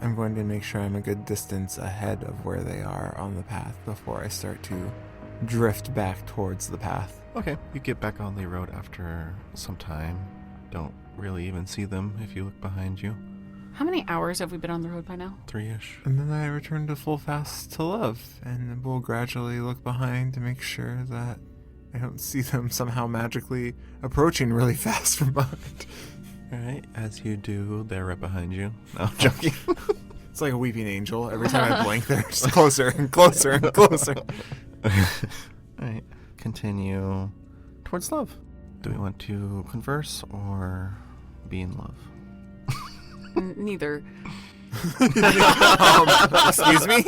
[SPEAKER 3] I'm going to make sure I'm a good distance ahead of where they are on the path before I start to drift back towards the path.
[SPEAKER 5] Okay, you get back on the road after some time. Don't really even see them if you look behind you.
[SPEAKER 2] how many hours have we been on the road by now?
[SPEAKER 5] 3-ish.
[SPEAKER 3] And then I return to full fast to love, and we'll gradually look behind to make sure that I don't see them somehow magically approaching really fast from behind.
[SPEAKER 5] Alright, as you do, they're right behind you. No, I'm joking.
[SPEAKER 3] It's like a weeping angel. Every time I blink, they're just closer and closer and closer.
[SPEAKER 5] Alright, continue towards love. Do we want to converse or be in love?
[SPEAKER 2] Neither.
[SPEAKER 3] Excuse me?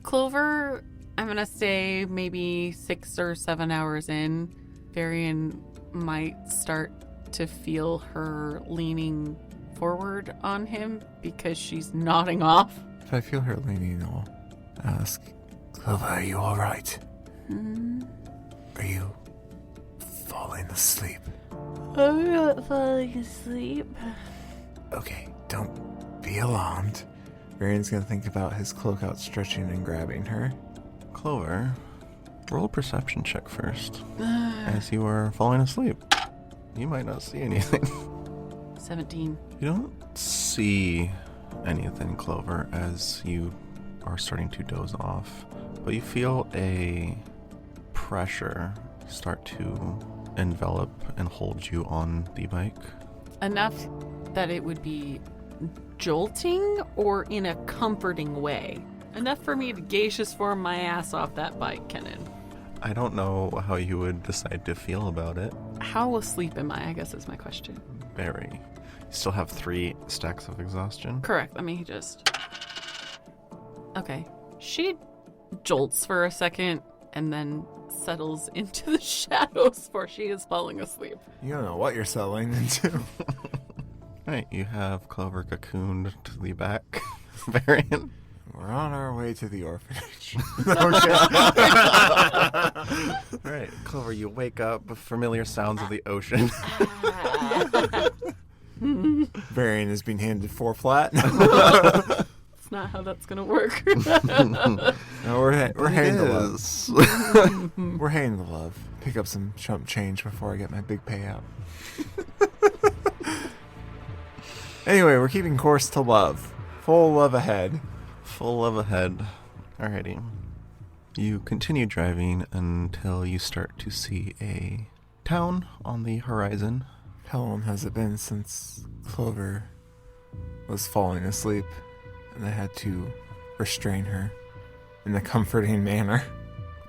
[SPEAKER 2] Clover, I'm going to say maybe 6 or 7 hours in, Varian might start to feel her leaning forward on him because she's nodding off.
[SPEAKER 3] If I feel her leaning, I'll ask, Clover, are you alright? Are you falling asleep?
[SPEAKER 4] I'm not falling asleep.
[SPEAKER 3] Okay, don't be alarmed. Varian's gonna think about his cloak outstretching and grabbing her.
[SPEAKER 5] Clover, roll a perception check first. As you are falling asleep, you might not see anything.
[SPEAKER 2] 17.
[SPEAKER 5] You don't see anything, Clover, as you are starting to doze off, but you feel a pressure start to envelop and hold you on the bike.
[SPEAKER 2] Enough that it would be jolting or in a comforting way. Enough for me to gaseous form my ass off that bike, Kenan.
[SPEAKER 5] I don't know how you would decide to feel about it.
[SPEAKER 2] How asleep am I guess is my question.
[SPEAKER 5] Very. You still have 3 stacks of exhaustion.
[SPEAKER 2] Correct. Let me just... Okay. She jolts for a second and then settles into the shadows for she is falling asleep.
[SPEAKER 3] You don't know what you're settling into.
[SPEAKER 5] Right, you have Clover cocooned to the back. Variant.
[SPEAKER 3] We're on our way to the orphanage.
[SPEAKER 5] Alright, Clover, you wake up with familiar sounds of the ocean.
[SPEAKER 3] Varian is being handed 4 flat.
[SPEAKER 2] It's not how that's gonna work.
[SPEAKER 3] No, we're heading to love.
[SPEAKER 5] is.
[SPEAKER 3] We're heading to love. Pick up some chump change before I get my big payout. Anyway, we're keeping course to love. Full love ahead.
[SPEAKER 5] Full love ahead. Alrighty. You continue driving until you start to see a town on the horizon.
[SPEAKER 3] How long has it been since Clover was falling asleep and I had to restrain her in a comforting manner?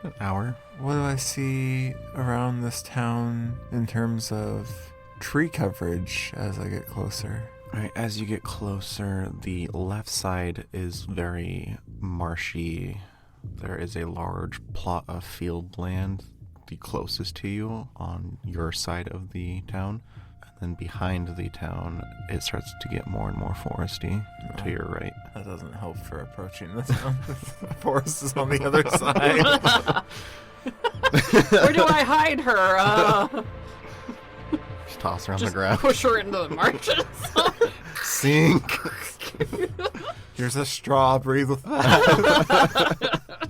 [SPEAKER 5] An hour.
[SPEAKER 3] What do I see around this town in terms of tree coverage as I get closer?
[SPEAKER 1] Alright, as you get closer, the left side is very marshy. There is a large plot of field land, the closest to you on your side of the town. And then behind the town, it starts to get more and more foresty to your right.
[SPEAKER 3] That doesn't help for approaching the town. The forest is on the other side.
[SPEAKER 2] Where do I hide her?
[SPEAKER 5] Just toss her on
[SPEAKER 2] Just
[SPEAKER 5] the ground.
[SPEAKER 2] push her into the marshes.
[SPEAKER 5] Sink.
[SPEAKER 3] Here's a straw, breathe with that.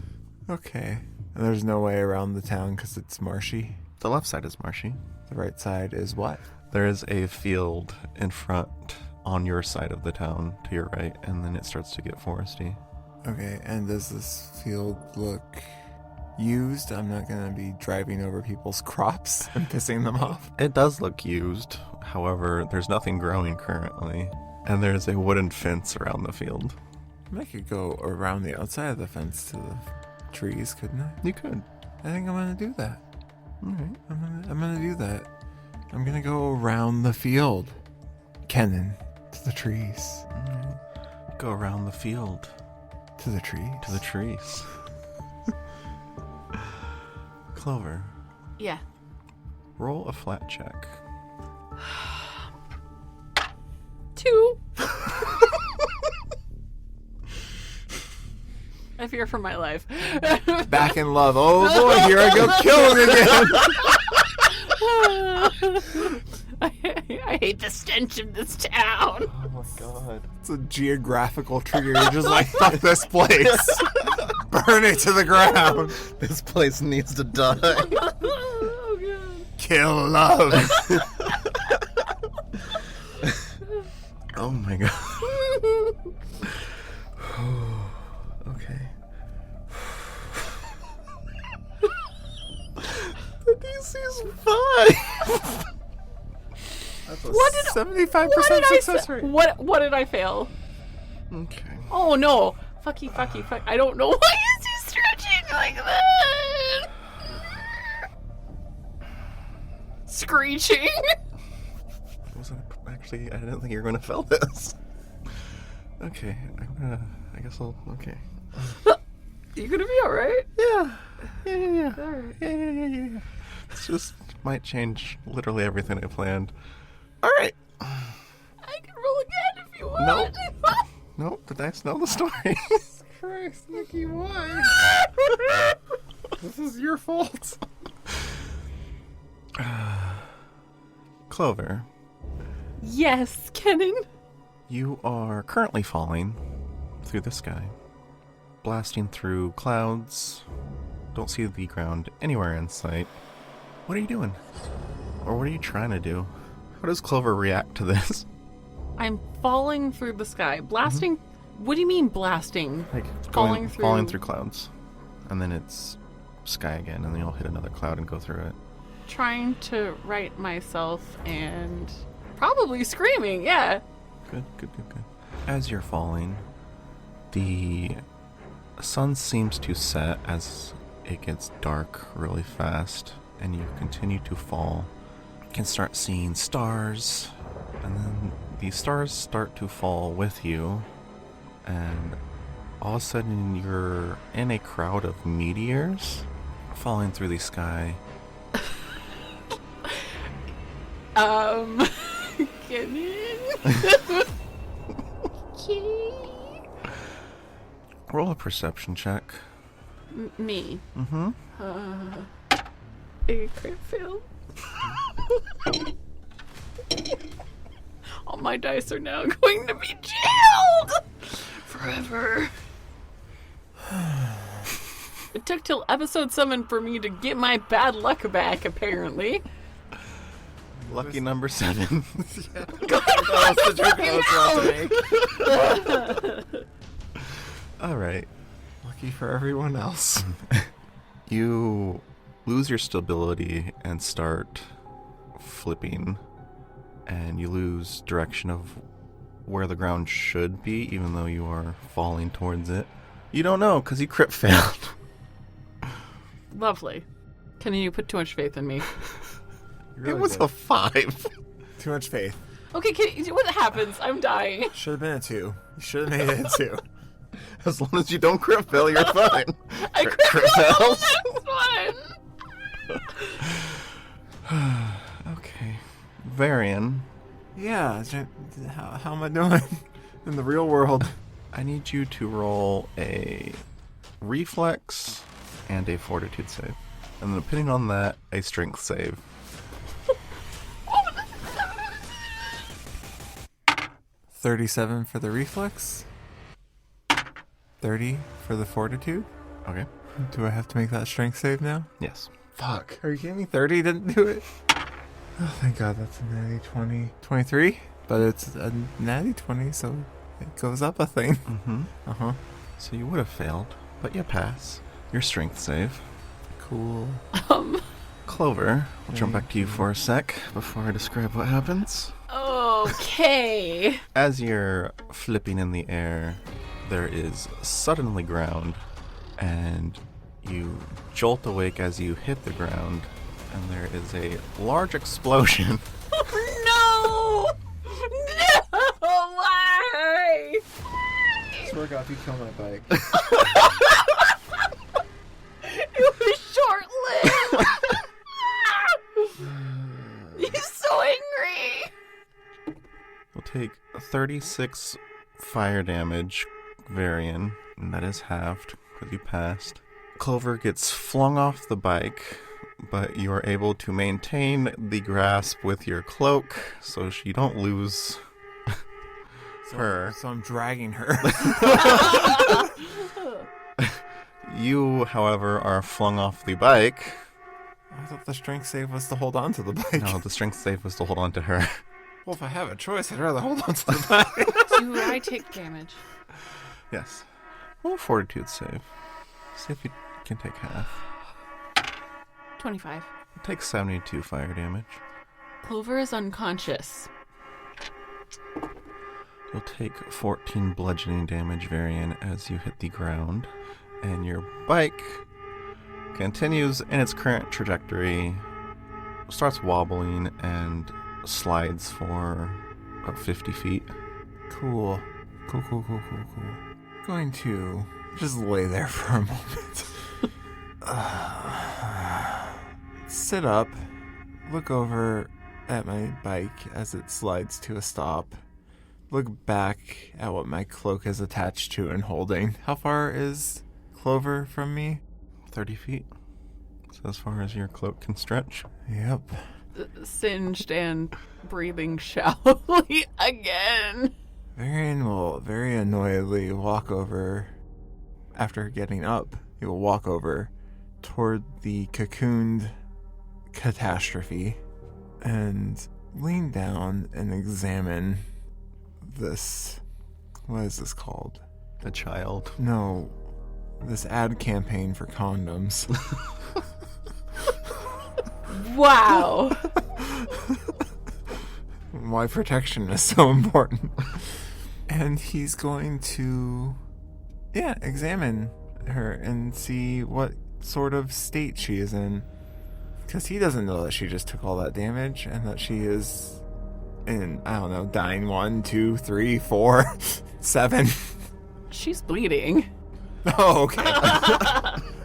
[SPEAKER 3] Okay. And there's no way around the town because it's marshy.
[SPEAKER 5] The left side is marshy.
[SPEAKER 3] The right side is what?
[SPEAKER 5] There is a field in front on your side of the town to your right, and then it starts to get foresty.
[SPEAKER 3] Okay, and does this field look used? I'm not going to be driving over people's crops and pissing them off.
[SPEAKER 5] It does look used. However, there's nothing growing currently, and there's a wooden fence around the field.
[SPEAKER 3] I could go around the outside of the fence to the trees, couldn't I?
[SPEAKER 5] You could.
[SPEAKER 3] I think I'm going to do that.
[SPEAKER 5] All right.
[SPEAKER 3] I'm gonna do that. I'm gonna go around the field, Kenan, to the trees.
[SPEAKER 5] All right. Go around the field
[SPEAKER 3] To the trees.
[SPEAKER 5] to the trees. Clover,
[SPEAKER 2] Yeah.
[SPEAKER 5] roll a flat check.
[SPEAKER 2] 2. I fear for my life.
[SPEAKER 3] Back in love. Oh boy, here I go killing again.
[SPEAKER 2] I hate the stench of this town.
[SPEAKER 5] Oh my god.
[SPEAKER 3] It's a geographical trigger. You're just like, fuck this place. Burn it to the ground.
[SPEAKER 5] This place needs to die.
[SPEAKER 2] Oh god.
[SPEAKER 3] Kill love.
[SPEAKER 5] Oh my god. Okay. The DC's 5.
[SPEAKER 2] What did
[SPEAKER 3] 75% success rate.
[SPEAKER 2] What did I fail?
[SPEAKER 5] Okay.
[SPEAKER 2] Oh no. Fuck. I don't know why is he stretching like that. Screeching.
[SPEAKER 5] Actually, I didn't think you were going to fail this. Okay, I guess I'll, okay.
[SPEAKER 2] You gonna be alright?
[SPEAKER 5] Yeah.
[SPEAKER 2] Alright.
[SPEAKER 5] Yeah. It's just, might change literally everything I planned. All right.
[SPEAKER 2] I can roll again if you want.
[SPEAKER 5] Nope, the dice know the story.
[SPEAKER 3] Christ, Nikki, why? This is your fault.
[SPEAKER 5] Clover,
[SPEAKER 2] Yes, Kenan.
[SPEAKER 5] you are currently falling through the sky, blasting through clouds. Don't see the ground anywhere in sight. What are you doing? Or what are you trying to do? How does Clover react to this?
[SPEAKER 2] I'm falling through the sky. Blasting? What do you mean blasting?
[SPEAKER 5] Like
[SPEAKER 2] Falling
[SPEAKER 5] falling
[SPEAKER 2] through-
[SPEAKER 5] through clouds, and then it's sky again, and then you'll hit another cloud and go through it.
[SPEAKER 2] Trying to right myself and probably screaming, yeah.
[SPEAKER 5] Good. As you're falling, the sun seems to set as it gets dark really fast, and you continue to fall. You can start seeing stars, and then the stars start to fall with you, and all of a sudden you're in a crowd of meteors falling through the sky.
[SPEAKER 2] Kenan.
[SPEAKER 5] Roll a perception check.
[SPEAKER 2] Me.
[SPEAKER 5] Mm-hmm.
[SPEAKER 2] A crit fail. All my dice are now going to be jailed for forever. It took till episode 7 for me to get my bad luck back, apparently.
[SPEAKER 5] Lucky number 7.
[SPEAKER 3] That was the joke I was about to make.
[SPEAKER 5] All right.
[SPEAKER 3] Lucky for everyone else.
[SPEAKER 5] You lose your stability and start flipping, and you lose direction of where the ground should be, even though you are falling towards it. You don't know because you crit failed.
[SPEAKER 2] Lovely. Can you put too much faith in me?
[SPEAKER 5] It was a 5.
[SPEAKER 3] Too much faith.
[SPEAKER 2] Okay, what happens? I'm dying.
[SPEAKER 3] Should have been a 2. You should have made it a 2.
[SPEAKER 5] As long as you don't crit fail, you're fine.
[SPEAKER 2] I
[SPEAKER 5] Crit fails.
[SPEAKER 2] That's fine.
[SPEAKER 5] Okay. Varian,
[SPEAKER 3] Yeah. How am I doing in the real world?
[SPEAKER 5] I need you to roll a reflex and a fortitude save. And then depending on that, a strength save.
[SPEAKER 3] 37 for the reflex. 30 for the fortitude.
[SPEAKER 5] Okay.
[SPEAKER 3] Do I have to make that strength save now?
[SPEAKER 5] Yes.
[SPEAKER 3] Fuck. Are you kidding me? 30 didn't do it? Oh, thank God. That's a natty 20. 23? But it's a natty 20, so it goes up a thing.
[SPEAKER 5] Mm-hmm.
[SPEAKER 3] Uh-huh.
[SPEAKER 5] So you would have failed, but you pass your strength save.
[SPEAKER 3] Cool.
[SPEAKER 5] Clover, I'll jump back to you for a sec before I describe what happens.
[SPEAKER 2] Okay.
[SPEAKER 5] As you're flipping in the air, there is suddenly ground, and you jolt awake as you hit the ground, and there is a large explosion.
[SPEAKER 2] No! No! Why?
[SPEAKER 3] Swear God, if you kill my bike.
[SPEAKER 2] It was short-lived. He's so angry.
[SPEAKER 5] You'll take 36 fire damage, Varian, and that is halved because you passed. Clover gets flung off the bike, but you are able to maintain the grasp with your cloak so you don't lose her.
[SPEAKER 3] So I'm dragging her.
[SPEAKER 5] You, however, are flung off the bike.
[SPEAKER 3] I thought the strength save was to hold on to the bike.
[SPEAKER 5] No, the strength save was to hold on to her.
[SPEAKER 3] Well, if I have a choice, I'd rather hold on to the bike.
[SPEAKER 2] Do I take damage?
[SPEAKER 5] Yes. Roll a fortitude save. See if you can take half.
[SPEAKER 2] 25.
[SPEAKER 5] Take 72 fire damage.
[SPEAKER 2] Clover is unconscious.
[SPEAKER 5] You'll take 14 bludgeoning damage, Varian, as you hit the ground. And your bike continues in its current trajectory, starts wobbling, and slides for about 50 feet.
[SPEAKER 3] Cool. Cool. Going to just lay there for a moment. Sit up, look over at my bike as it slides to a stop, look back at what my cloak is attached to and holding. How far is Clover from me?
[SPEAKER 5] 30 feet. So as far as your cloak can stretch.
[SPEAKER 3] Yep.
[SPEAKER 2] Singed and breathing shallowly again.
[SPEAKER 3] Varian will very annoyedly walk over. After getting up, he will walk over toward the cocooned catastrophe and lean down and examine this. What is this called?
[SPEAKER 5] The child.
[SPEAKER 3] No, this ad campaign for condoms.
[SPEAKER 2] Wow.
[SPEAKER 3] Why protection is so important. And he's going to, examine her and see what sort of state she is in. Because he doesn't know that she just took all that damage and that she is in, I don't know, dying 1, 2, 3, 4, 7.
[SPEAKER 2] She's bleeding.
[SPEAKER 3] Oh, okay.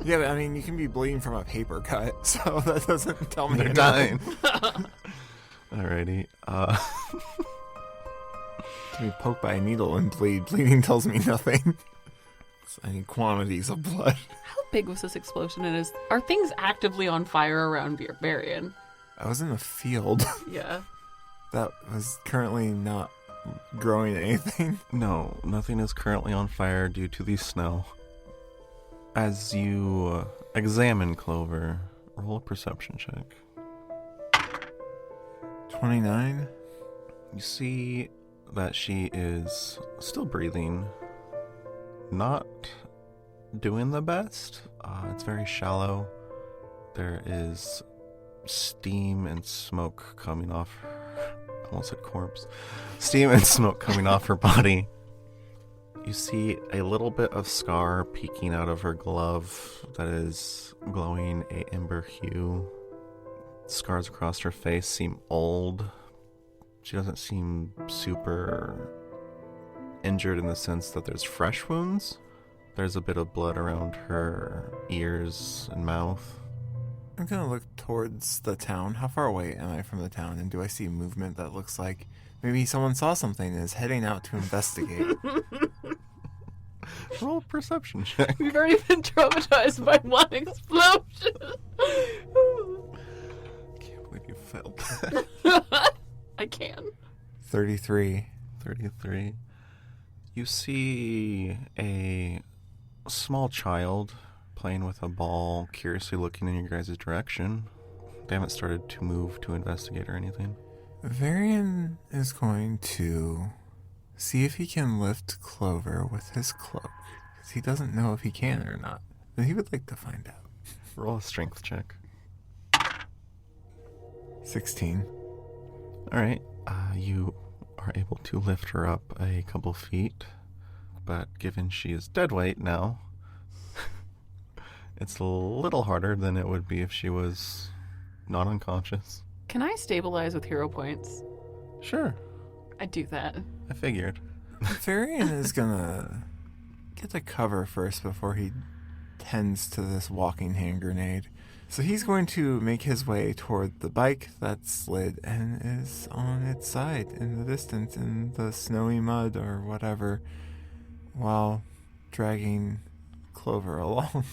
[SPEAKER 3] Yeah, but I mean, you can be bleeding from a paper cut, so that doesn't tell me
[SPEAKER 5] They're
[SPEAKER 3] anything.
[SPEAKER 5] dying. Alrighty.
[SPEAKER 3] To be poked by a needle and bleed. Bleeding tells me nothing. I need quantities of blood.
[SPEAKER 2] How big was this explosion? And are things actively on fire around Varian?
[SPEAKER 3] I was in a field
[SPEAKER 2] Yeah.
[SPEAKER 3] that was currently not growing anything?
[SPEAKER 5] No, nothing is currently on fire due to the snow. As you examine Clover, roll a perception check.
[SPEAKER 3] 29.
[SPEAKER 5] You see that she is still breathing, not doing the best. It's very shallow. There is steam and smoke coming off. I almost said corpse. Steam and smoke coming off her body. You see a little bit of scar peeking out of her glove that is glowing a ember hue. Scars across her face seem old. She doesn't seem super injured in the sense that there's fresh wounds. There's a bit of blood around her ears and mouth.
[SPEAKER 3] I'm going to look towards the town. How far away am I from the town? And do I see movement that looks like maybe someone saw something and is heading out to investigate?
[SPEAKER 5] Roll a perception check.
[SPEAKER 2] We've already been traumatized by one explosion.
[SPEAKER 5] Can't believe you failed that.
[SPEAKER 2] I can.
[SPEAKER 3] 33.
[SPEAKER 5] 33. You see a small child playing with a ball, curiously looking in your guys' direction. They haven't started to move to investigate or anything.
[SPEAKER 3] Varian is going to see if he can lift Clover with his cloak. Because he doesn't know if he can or not. But he would like to find out.
[SPEAKER 5] Roll a strength check.
[SPEAKER 3] 16.
[SPEAKER 5] Alright, you are able to lift her up a couple feet, but given she is dead weight now, it's a little harder than it would be if she was not unconscious.
[SPEAKER 2] Can I stabilize with hero points?
[SPEAKER 5] Sure,
[SPEAKER 2] I do that.
[SPEAKER 5] I figured.
[SPEAKER 3] Varian is going to get the cover first before he tends to this walking hand grenade. So he's going to make his way toward the bike that slid and is on its side in the distance in the snowy mud or whatever, while dragging Clover along.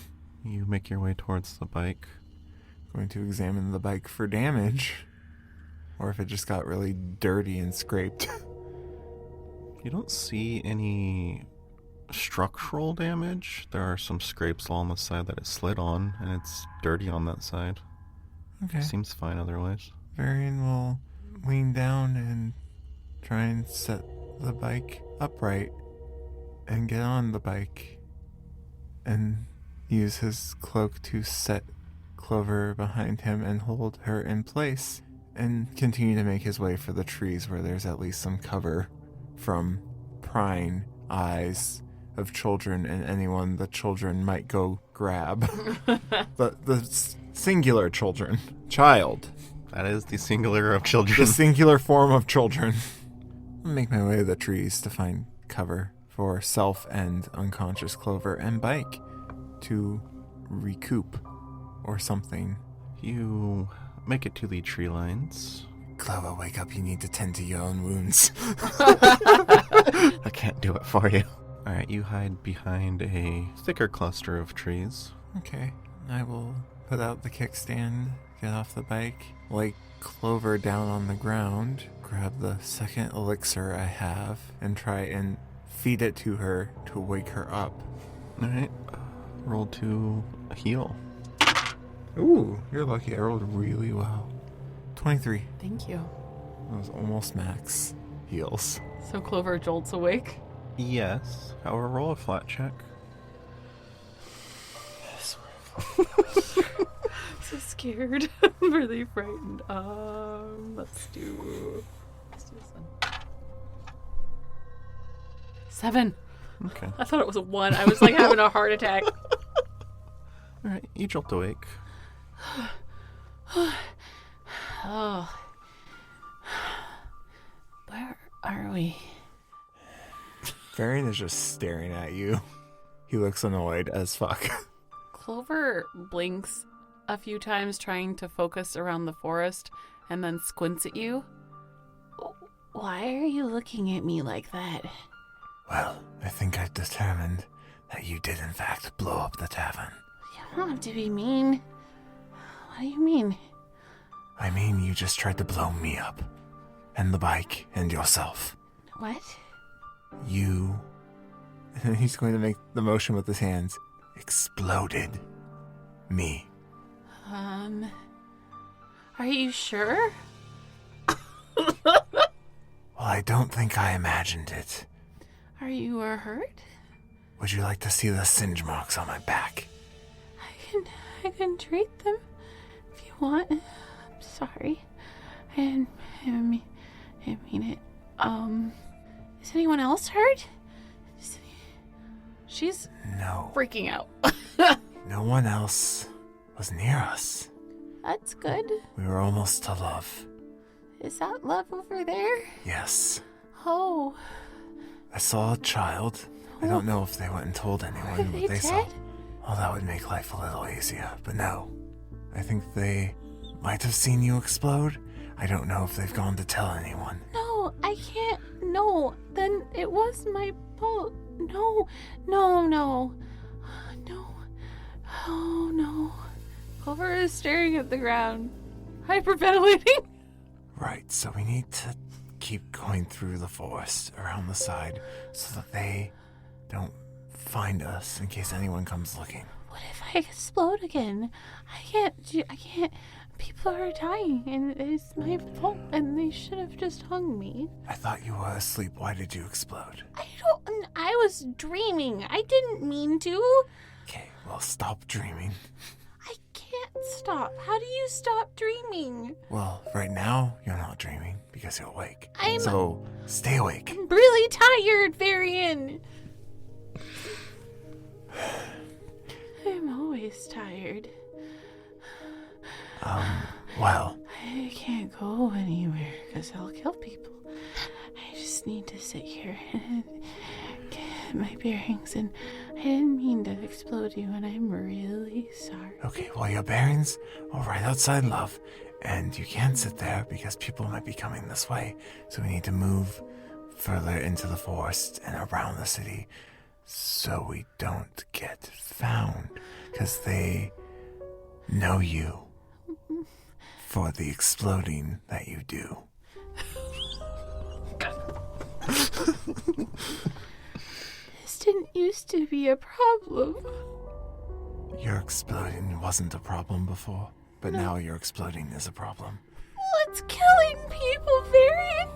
[SPEAKER 5] You make your way towards the bike.
[SPEAKER 3] Going to examine the bike for damage, or if it just got really dirty and scraped.
[SPEAKER 5] You don't see any structural damage. There are some scrapes along the side that it slid on, and it's dirty on that side.
[SPEAKER 3] Okay.
[SPEAKER 5] Seems fine otherwise.
[SPEAKER 3] Varian will lean down and try and set the bike upright and get on the bike and use his cloak to set Clover behind him and hold her in place and continue to make his way for the trees where there's at least some cover from prying eyes of children and anyone the children might go grab. the singular children. Child.
[SPEAKER 5] That is the singular of children.
[SPEAKER 3] The singular form of children. I'll make my way to the trees to find cover for self and unconscious Clover and bike to recoup or something.
[SPEAKER 5] You make it to the tree lines.
[SPEAKER 3] Clover, wake up. You need to tend to your own wounds.
[SPEAKER 5] I can't do it for you. Alright, you hide behind a thicker cluster of trees.
[SPEAKER 3] Okay. I will put out the kickstand, get off the bike, lay Clover down on the ground, grab the second elixir I have, and try and feed it to her to wake her up.
[SPEAKER 5] Alright, roll to heal.
[SPEAKER 3] Ooh, you're lucky. I rolled really well. 23.
[SPEAKER 2] Thank you.
[SPEAKER 3] That was almost max heals.
[SPEAKER 2] So Clover jolts awake.
[SPEAKER 5] Yes, however, roll a flat check.
[SPEAKER 2] So scared. I'm really frightened. Let's do this one. 7.
[SPEAKER 5] Okay.
[SPEAKER 2] I thought it was a 1. I was like having a heart attack.
[SPEAKER 5] Alright, you jolt awake.
[SPEAKER 2] Oh. Where are we?
[SPEAKER 3] Varian is just staring at you. He looks annoyed as fuck.
[SPEAKER 2] Clover blinks a few times trying to focus around the forest and then squints at you.
[SPEAKER 4] Why are you looking at me like that?
[SPEAKER 3] Well, I think I've determined that you did in fact blow up the tavern.
[SPEAKER 4] You don't have to be mean. What do you mean?
[SPEAKER 3] I mean, you just tried to blow me up. And the bike, and yourself.
[SPEAKER 4] What?
[SPEAKER 3] You, and then he's going to make the motion with his hands, exploded me.
[SPEAKER 4] Are you sure?
[SPEAKER 3] Well, I don't think I imagined it.
[SPEAKER 4] Are you hurt?
[SPEAKER 3] Would you like to see the singe marks on my back?
[SPEAKER 4] I can treat them if you want. I'm sorry. I didn't mean it. Is anyone else hurt?
[SPEAKER 2] She's
[SPEAKER 3] No.
[SPEAKER 2] freaking out.
[SPEAKER 3] No one else was near us.
[SPEAKER 4] That's good.
[SPEAKER 3] We were almost to love.
[SPEAKER 4] Is that love over there?
[SPEAKER 3] Yes.
[SPEAKER 4] Oh,
[SPEAKER 3] I saw a child. I don't know if they went and told anyone
[SPEAKER 4] are
[SPEAKER 3] what
[SPEAKER 4] they
[SPEAKER 3] they saw.
[SPEAKER 4] dead?
[SPEAKER 3] Oh, that would make life a little easier. But no. I think they might have seen you explode. I don't know if they've gone to tell anyone.
[SPEAKER 4] No, I can't. No, then it was my fault. No. No. Oh, no.
[SPEAKER 2] Clover is staring at the ground, hyperventilating.
[SPEAKER 3] Right, so we need to keep going through the forest around the side so that they don't find us in case anyone comes looking.
[SPEAKER 4] What if I explode again? I can't. People are dying, and it's my fault, and they should have just hung me.
[SPEAKER 3] I thought you were asleep. Why did you explode?
[SPEAKER 4] I was dreaming. I didn't mean to.
[SPEAKER 3] Okay, well, stop dreaming.
[SPEAKER 4] I can't stop. How do you stop dreaming?
[SPEAKER 3] Well, right now, you're not dreaming because you're awake.
[SPEAKER 4] I'm-
[SPEAKER 3] So, stay awake.
[SPEAKER 4] I'm really tired, Varian. I'm always tired.
[SPEAKER 3] Well,
[SPEAKER 4] I can't go anywhere because I'll kill people. I just need to sit here and get my bearings, and I didn't mean to explode you, and I'm really sorry.
[SPEAKER 3] okay, well, your bearings are right outside love, and you can't sit there because people might be coming this way, so we need to move further into the forest and around the city so we don't get found, because they know you for the exploding that you do.
[SPEAKER 4] This didn't used to be a problem.
[SPEAKER 3] Your exploding wasn't a problem before, but now your exploding is a problem.
[SPEAKER 4] What's killing people, Varian?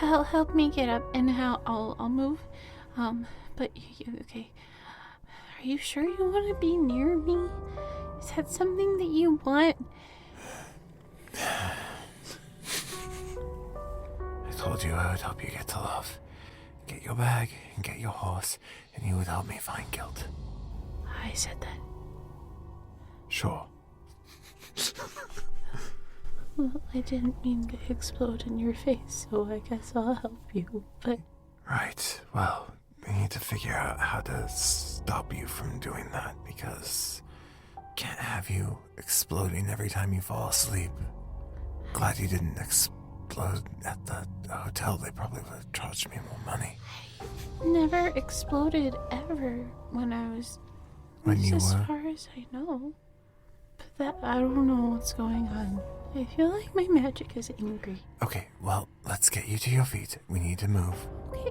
[SPEAKER 4] Help me get up, and I'll move. But okay. Are you sure you want to be near me? Is that something that you want?
[SPEAKER 3] I told you I would help you get to love. Get your bag and get your horse, and you would help me find guilt.
[SPEAKER 4] I said that.
[SPEAKER 3] Sure.
[SPEAKER 4] Well, I didn't mean to explode in your face, so I guess I'll help you. But
[SPEAKER 3] Right. Well, we need to figure out how to stop you from doing that, because can't have you exploding every time you fall asleep. Glad you didn't explode at the hotel. They probably would have charged me more money.
[SPEAKER 4] never exploded ever when I was.
[SPEAKER 3] When
[SPEAKER 4] That's
[SPEAKER 3] you
[SPEAKER 4] as
[SPEAKER 3] were?
[SPEAKER 4] far as I know. But that I don't know what's going on. I feel like my magic is angry.
[SPEAKER 3] Okay, well, let's get you to your feet. We need to move.
[SPEAKER 4] Okay.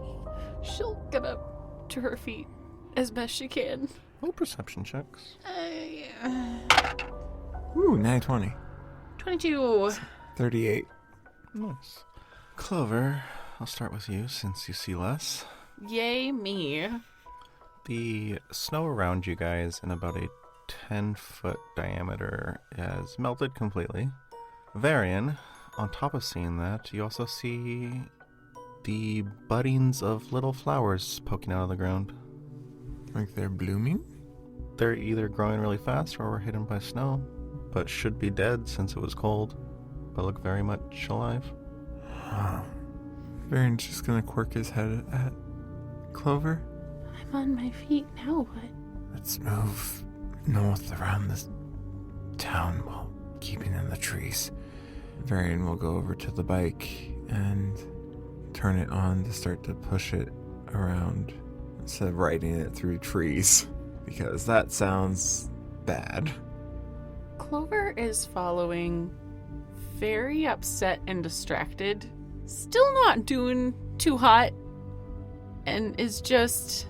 [SPEAKER 2] She'll get up to her feet as best she can.
[SPEAKER 5] Roll perception checks.
[SPEAKER 3] Ooh, 920.
[SPEAKER 2] 22.
[SPEAKER 3] 38.
[SPEAKER 5] Nice. Clover, I'll start with you since you see less.
[SPEAKER 2] Yay, me.
[SPEAKER 5] The snow around you guys in about a 10-foot diameter has melted completely. Varian, on top of seeing that, you also see the buddings of little flowers poking out of the ground.
[SPEAKER 3] Like they're blooming?
[SPEAKER 5] They're either growing really fast or were hidden by snow, but should be dead since it was cold, but look very much alive.
[SPEAKER 3] Huh. Varian's just gonna quirk his head at Clover.
[SPEAKER 4] I'm on my feet now. What?
[SPEAKER 3] Let's move north around this town while keeping in the trees. Varian will go over to the bike and turn it on to start to push it around instead of riding it through trees, because that sounds bad.
[SPEAKER 2] Clover is following very upset and distracted, still not doing too hot, and is just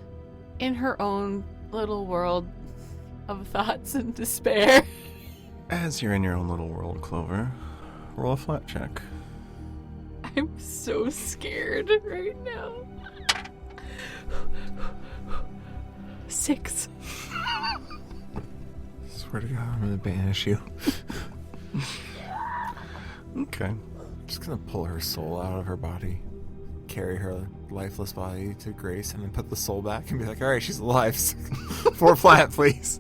[SPEAKER 2] in her own little world of thoughts and despair.
[SPEAKER 5] As you're in your own little world, Clover, roll a flat check.
[SPEAKER 2] I'm so scared right now. 6.
[SPEAKER 3] Swear to God, I'm gonna banish you.
[SPEAKER 5] Okay.
[SPEAKER 3] I'm just gonna pull her soul out of her body, carry her lifeless body to Grace, and then put the soul back and be like, alright, she's alive. 4 flat, please.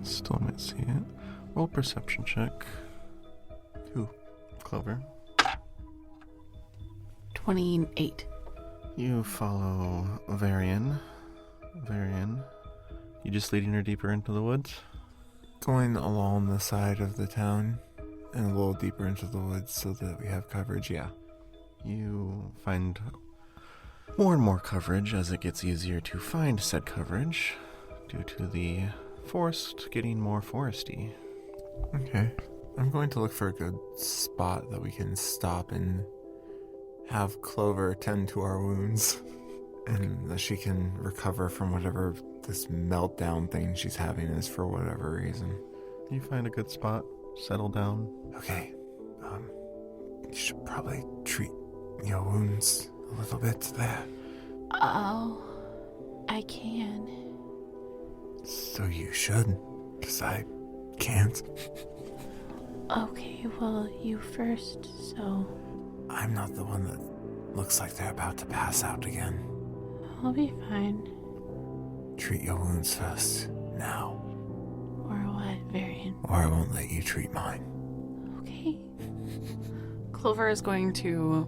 [SPEAKER 5] Still might see it. Roll perception check.
[SPEAKER 3] Who?
[SPEAKER 5] Clover.
[SPEAKER 2] 28.
[SPEAKER 5] You follow Varian. You just leading her deeper into the woods?
[SPEAKER 3] Going along the side of the town and a little deeper into the woods so that we have coverage, yeah.
[SPEAKER 5] You find more and more coverage as it gets easier to find said coverage due to the forest getting more foresty.
[SPEAKER 3] Okay. I'm going to look for a good spot that we can stop and have Clover tend to our wounds. And that she can recover from whatever this meltdown thing she's having is for whatever reason.
[SPEAKER 5] You find a good spot, settle down.
[SPEAKER 3] Okay. You should probably treat your wounds a little bit there.
[SPEAKER 4] Oh, I can.
[SPEAKER 3] So you should, because I can't.
[SPEAKER 4] Okay, well, you first, so
[SPEAKER 3] I'm not the one that looks like they're about to pass out again.
[SPEAKER 4] I'll be fine.
[SPEAKER 3] Treat your wounds first, now,
[SPEAKER 4] Or what, Varian?
[SPEAKER 3] or I won't let you treat mine.
[SPEAKER 4] Okay.
[SPEAKER 2] Clover is going to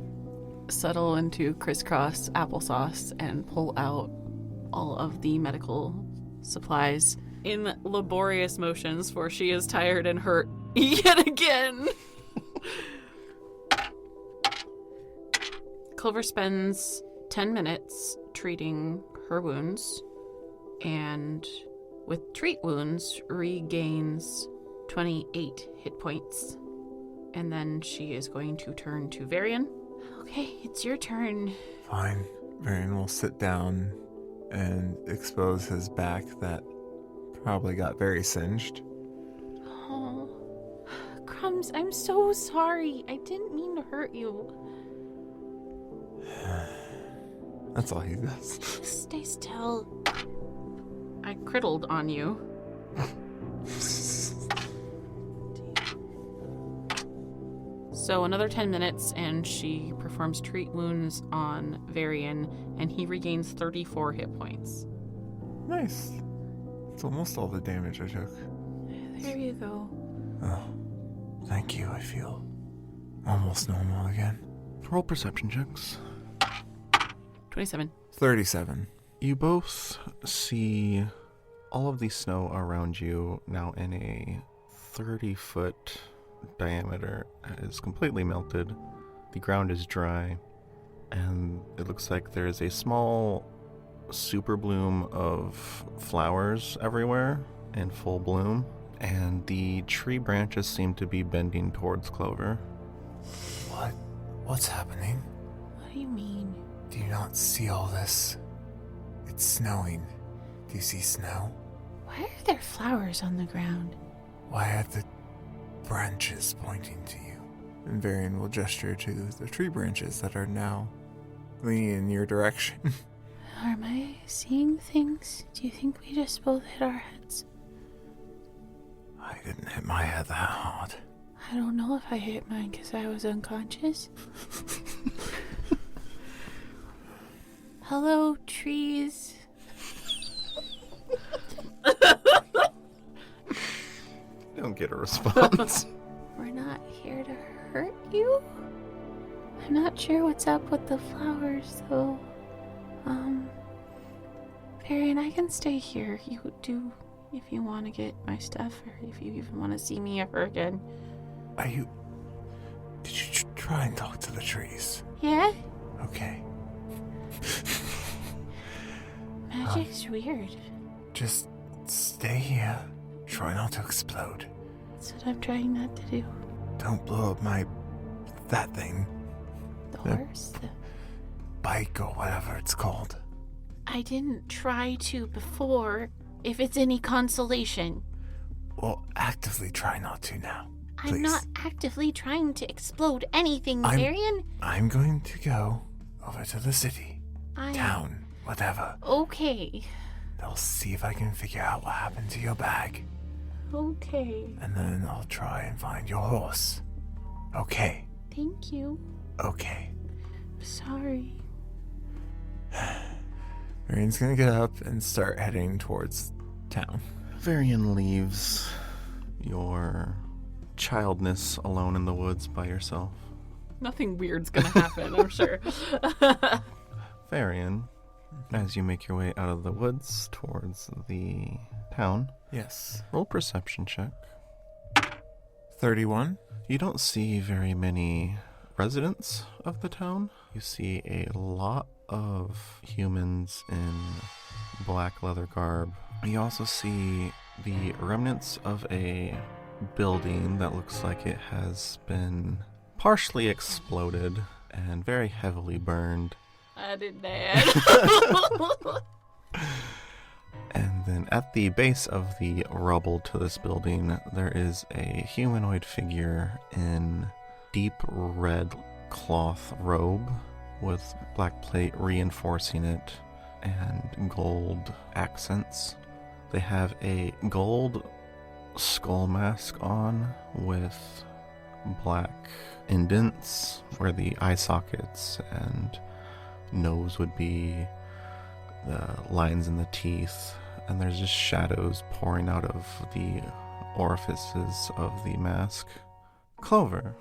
[SPEAKER 2] settle into crisscross applesauce and pull out all of the medical supplies in laborious motions, for she is tired and hurt yet again. Clover spends 10 minutes treating her wounds, and with treat wounds regains 28 hit points. And then she is going to turn to Varian.
[SPEAKER 4] Okay, it's your turn.
[SPEAKER 3] Fine. Varian will sit down and expose his back that probably got very singed.
[SPEAKER 4] Oh, Crumbs, I'm so sorry. I didn't mean to hurt you.
[SPEAKER 3] That's all he does.
[SPEAKER 4] Stay still.
[SPEAKER 2] I crittled on you. So another 10 minutes, and she performs treat wounds on Varian, and he regains 34 hit points.
[SPEAKER 3] Nice. It's almost all the damage I took.
[SPEAKER 4] There you go.
[SPEAKER 3] Oh, thank you. I feel almost normal again.
[SPEAKER 5] Roll perception checks.
[SPEAKER 2] 27.
[SPEAKER 3] 37.
[SPEAKER 5] You both see all of the snow around you now in a 30-foot diameter is completely melted. The ground is dry, and it looks like there is a small super bloom of flowers everywhere in full bloom, and the tree branches seem to be bending towards Clover.
[SPEAKER 3] What's happening?
[SPEAKER 4] What do you mean?
[SPEAKER 3] Do you not see all this? It's snowing. Do you see snow?
[SPEAKER 4] Why are there flowers on the ground?
[SPEAKER 3] Why are the branches pointing to you? And Varian will gesture to the tree branches that are now leaning in your direction.
[SPEAKER 4] Am I seeing things? Do you think we just both hit our heads?
[SPEAKER 3] I didn't hit my head that hard.
[SPEAKER 4] I don't know if I hit mine because I was unconscious. Hello, trees.
[SPEAKER 5] Don't get a response.
[SPEAKER 4] We're not here to hurt you. I'm not sure what's up with the flowers, though. Varian, I can stay here. You do, if you want to get my stuff, or if you even want to see me ever again.
[SPEAKER 3] Did you try and talk to the trees?
[SPEAKER 4] Yeah?
[SPEAKER 3] Okay.
[SPEAKER 4] Magic's weird.
[SPEAKER 3] Just stay here. Try not to explode.
[SPEAKER 4] That's what I'm trying not to do.
[SPEAKER 3] Don't blow up that thing.
[SPEAKER 4] The
[SPEAKER 3] Yeah.
[SPEAKER 4] horse?
[SPEAKER 3] Bike or whatever it's called.
[SPEAKER 4] I didn't try to before, if it's any consolation.
[SPEAKER 3] Well, actively try not to now.
[SPEAKER 4] I'm
[SPEAKER 3] Please.
[SPEAKER 4] not actively trying to explode anything,
[SPEAKER 3] I'm-
[SPEAKER 4] Varian.
[SPEAKER 3] I'm going to go over to the city,
[SPEAKER 4] I...
[SPEAKER 3] town, whatever.
[SPEAKER 4] Okay.
[SPEAKER 3] I'll see if I can figure out what happened to your bag.
[SPEAKER 4] Okay.
[SPEAKER 3] And then I'll try and find your horse. Okay.
[SPEAKER 4] Thank you.
[SPEAKER 3] Okay.
[SPEAKER 4] Sorry.
[SPEAKER 3] Marian's gonna get up and start heading towards town.
[SPEAKER 5] Varian leaves your childness alone in the woods by yourself.
[SPEAKER 2] Nothing weird's gonna happen, I'm sure.
[SPEAKER 5] Varian, as you make your way out of the woods towards the town,
[SPEAKER 3] Yes.
[SPEAKER 5] roll perception check.
[SPEAKER 3] 31.
[SPEAKER 5] You don't see very many residents of the town. You see a lot of humans in black leather garb. You also see the remnants of a building that looks like it has been partially exploded and very heavily burned.
[SPEAKER 2] I did that.
[SPEAKER 5] And then at the base of the rubble to this building, there is a humanoid figure in deep red cloth robe with black plate reinforcing it and gold accents. They have a gold skull mask on with black indents where the eye sockets and nose would be, the lines in the teeth, and there's just shadows pouring out of the orifices of the mask. Clover,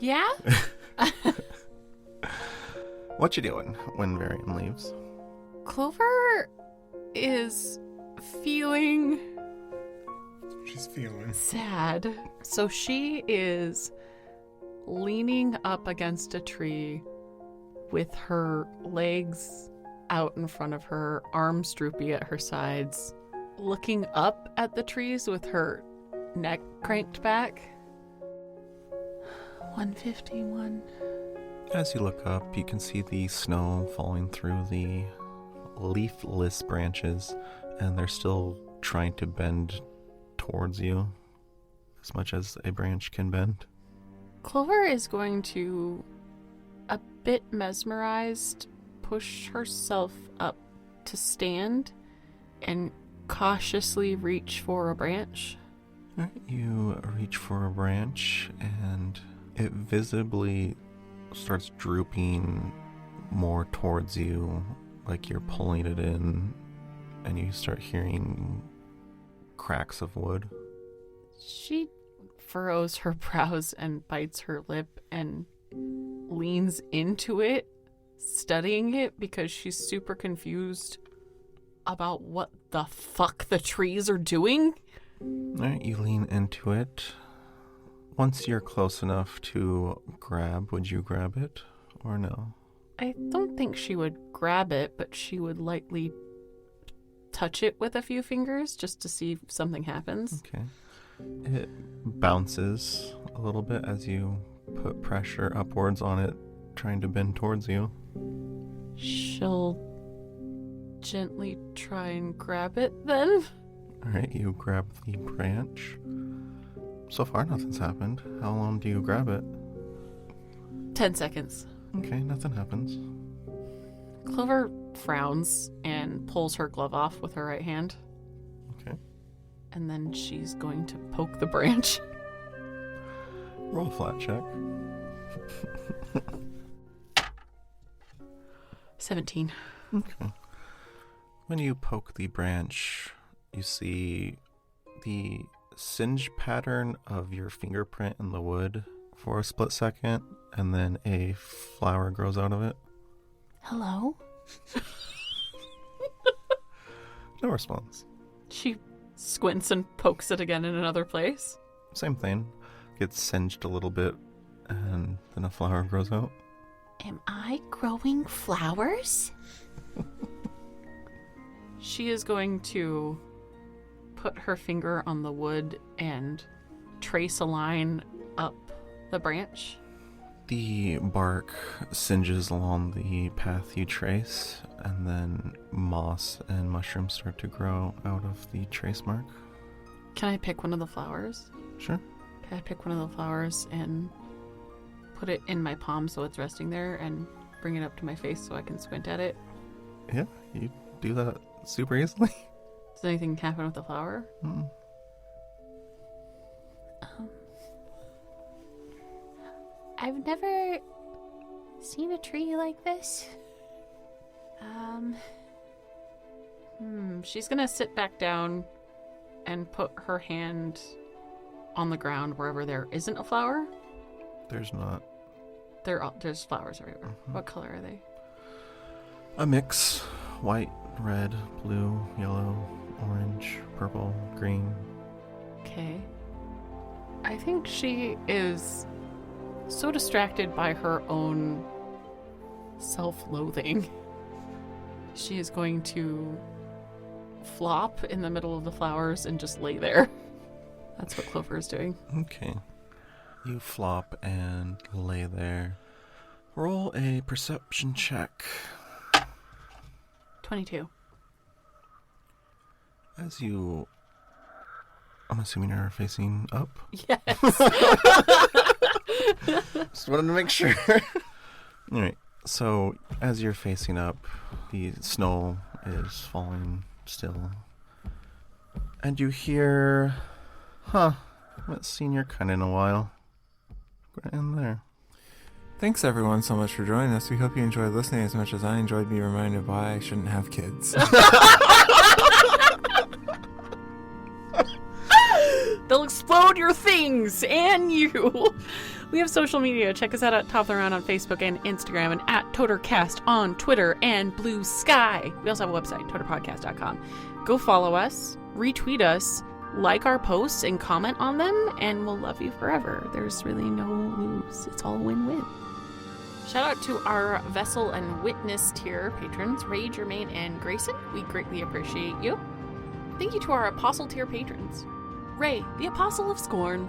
[SPEAKER 2] Yeah?
[SPEAKER 5] what you doing when Varian leaves?
[SPEAKER 2] Clover is feeling
[SPEAKER 3] She's feeling.
[SPEAKER 2] sad. So she is leaning up against a tree with her legs out in front of her, arms droopy at her sides, looking up at the trees with her neck cranked back.
[SPEAKER 4] 151.
[SPEAKER 5] As you look up, you can see the snow falling through the leafless branches, and they're still trying to bend towards you as much as a branch can bend.
[SPEAKER 2] Clover is going to, a bit mesmerized, push herself up to stand and cautiously reach for a branch.
[SPEAKER 5] Alright, you reach for a branch, and it visibly starts drooping more towards you, like you're pulling it in, and you start hearing cracks of wood.
[SPEAKER 2] She furrows her brows and bites her lip and leans into it, studying it because she's super confused about what the fuck the trees are doing.
[SPEAKER 5] Alright, you lean into it. Once you're close enough to grab, would you grab it or no?
[SPEAKER 2] I don't think she would grab it, but she would lightly touch it with a few fingers just to see if something happens.
[SPEAKER 5] Okay. It bounces a little bit as you put pressure upwards on it, trying to bend towards you.
[SPEAKER 2] She'll gently try and grab it then.
[SPEAKER 5] Alright, you grab the branch. So far, nothing's happened. How long do you grab it?
[SPEAKER 2] 10 seconds.
[SPEAKER 5] Okay, nothing happens.
[SPEAKER 2] Clover frowns and pulls her glove off with her right hand.
[SPEAKER 5] Okay.
[SPEAKER 2] And then she's going to poke the branch.
[SPEAKER 5] Roll a flat check.
[SPEAKER 2] 17.
[SPEAKER 5] Okay. When you poke the branch, you see the singe pattern of your fingerprint in the wood for a split second, and then a flower grows out of it.
[SPEAKER 4] Hello?
[SPEAKER 5] No response.
[SPEAKER 2] She squints and pokes it again in another place.
[SPEAKER 5] Same thing. Gets singed a little bit, and then a flower grows out.
[SPEAKER 4] Am I growing flowers?
[SPEAKER 2] She is going to put her finger on the wood and trace a line up the branch.
[SPEAKER 5] The bark singes along the path you trace, and then moss and mushrooms start to grow out of the trace mark.
[SPEAKER 2] Can I pick one of the flowers?
[SPEAKER 5] Sure.
[SPEAKER 2] Can I pick one of the flowers and put it in my palm so it's resting there and bring it up to my face so I can squint at it?
[SPEAKER 5] Yeah, you do that super easily.
[SPEAKER 2] Does anything happen with the flower?
[SPEAKER 5] Mm.
[SPEAKER 4] I've never seen a tree like this.
[SPEAKER 2] She's gonna sit back down and put her hand on the ground wherever there isn't a flower.
[SPEAKER 5] There's not.
[SPEAKER 2] There's flowers everywhere.
[SPEAKER 5] Mhm.
[SPEAKER 2] What color are they?
[SPEAKER 5] A mix. White, red, blue, yellow, orange, purple, green.
[SPEAKER 2] Okay. I think she is so distracted by her own self-loathing. She is going to flop in the middle of the flowers and just lay there. That's what Clover is doing.
[SPEAKER 5] Okay. You flop and lay there. Roll a perception check.
[SPEAKER 2] 22.
[SPEAKER 5] As you... I'm assuming you're facing up?
[SPEAKER 2] Yes.
[SPEAKER 5] Just wanted to make sure. Alright, so as you're facing up, the snow is falling still. And you hear... haven't seen your kind in a while. We're gonna end there.
[SPEAKER 3] Thanks everyone so much for joining us. We hope you enjoyed listening as much as I enjoyed being reminded why I shouldn't have kids.
[SPEAKER 2] They'll explode your things and you. We have social media. Check us out at Top of the Round on Facebook and Instagram, and at ToterCast on Twitter and Blue Sky. We also have a website, toterpodcast.com. Go follow us, retweet us, like our posts, and comment on them, and we'll love you forever. There's really no lose. It's all win-win. Shout out to our Vessel and Witness tier patrons, Ray, Jermaine, and Grayson. We greatly appreciate you. Thank you to our Apostle tier patrons. Ray, the Apostle of Scorn.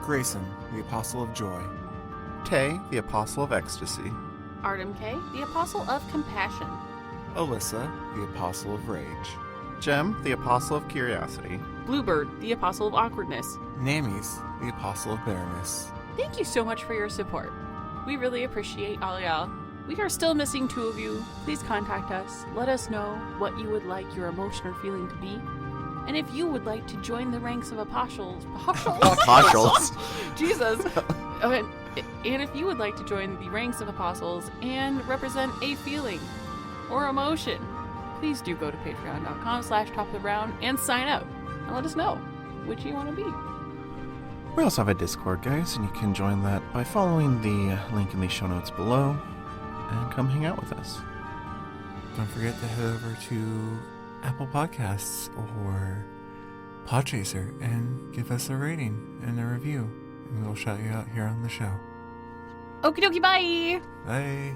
[SPEAKER 3] Grayson, the Apostle of Joy.
[SPEAKER 1] Tay, the Apostle of Ecstasy.
[SPEAKER 2] Artem K, the Apostle of Compassion.
[SPEAKER 3] Alyssa, the Apostle of Rage.
[SPEAKER 1] Jem, the Apostle of Curiosity.
[SPEAKER 2] Bluebird, the Apostle of Awkwardness.
[SPEAKER 3] Namies, the Apostle of Bitterness.
[SPEAKER 2] Thank you so much for your support. We really appreciate all y'all. We are still missing 2 of you. Please contact us. Let us know what you would like your emotion or feeling to be. And if you would like to join the ranks of apostles, Jesus. And if you would like to join the ranks of apostles and represent a feeling or emotion, please do go to patreon.com/topoftheround and sign up and let us know which you want to be.
[SPEAKER 5] We also have a Discord, guys, and you can join that by following the link in the show notes below and come hang out with us.
[SPEAKER 3] Don't forget to head over to Apple Podcasts or Podchaser and give us a rating and a review, and we'll shout you out here on the show.
[SPEAKER 2] Okie dokie, bye!
[SPEAKER 3] Bye.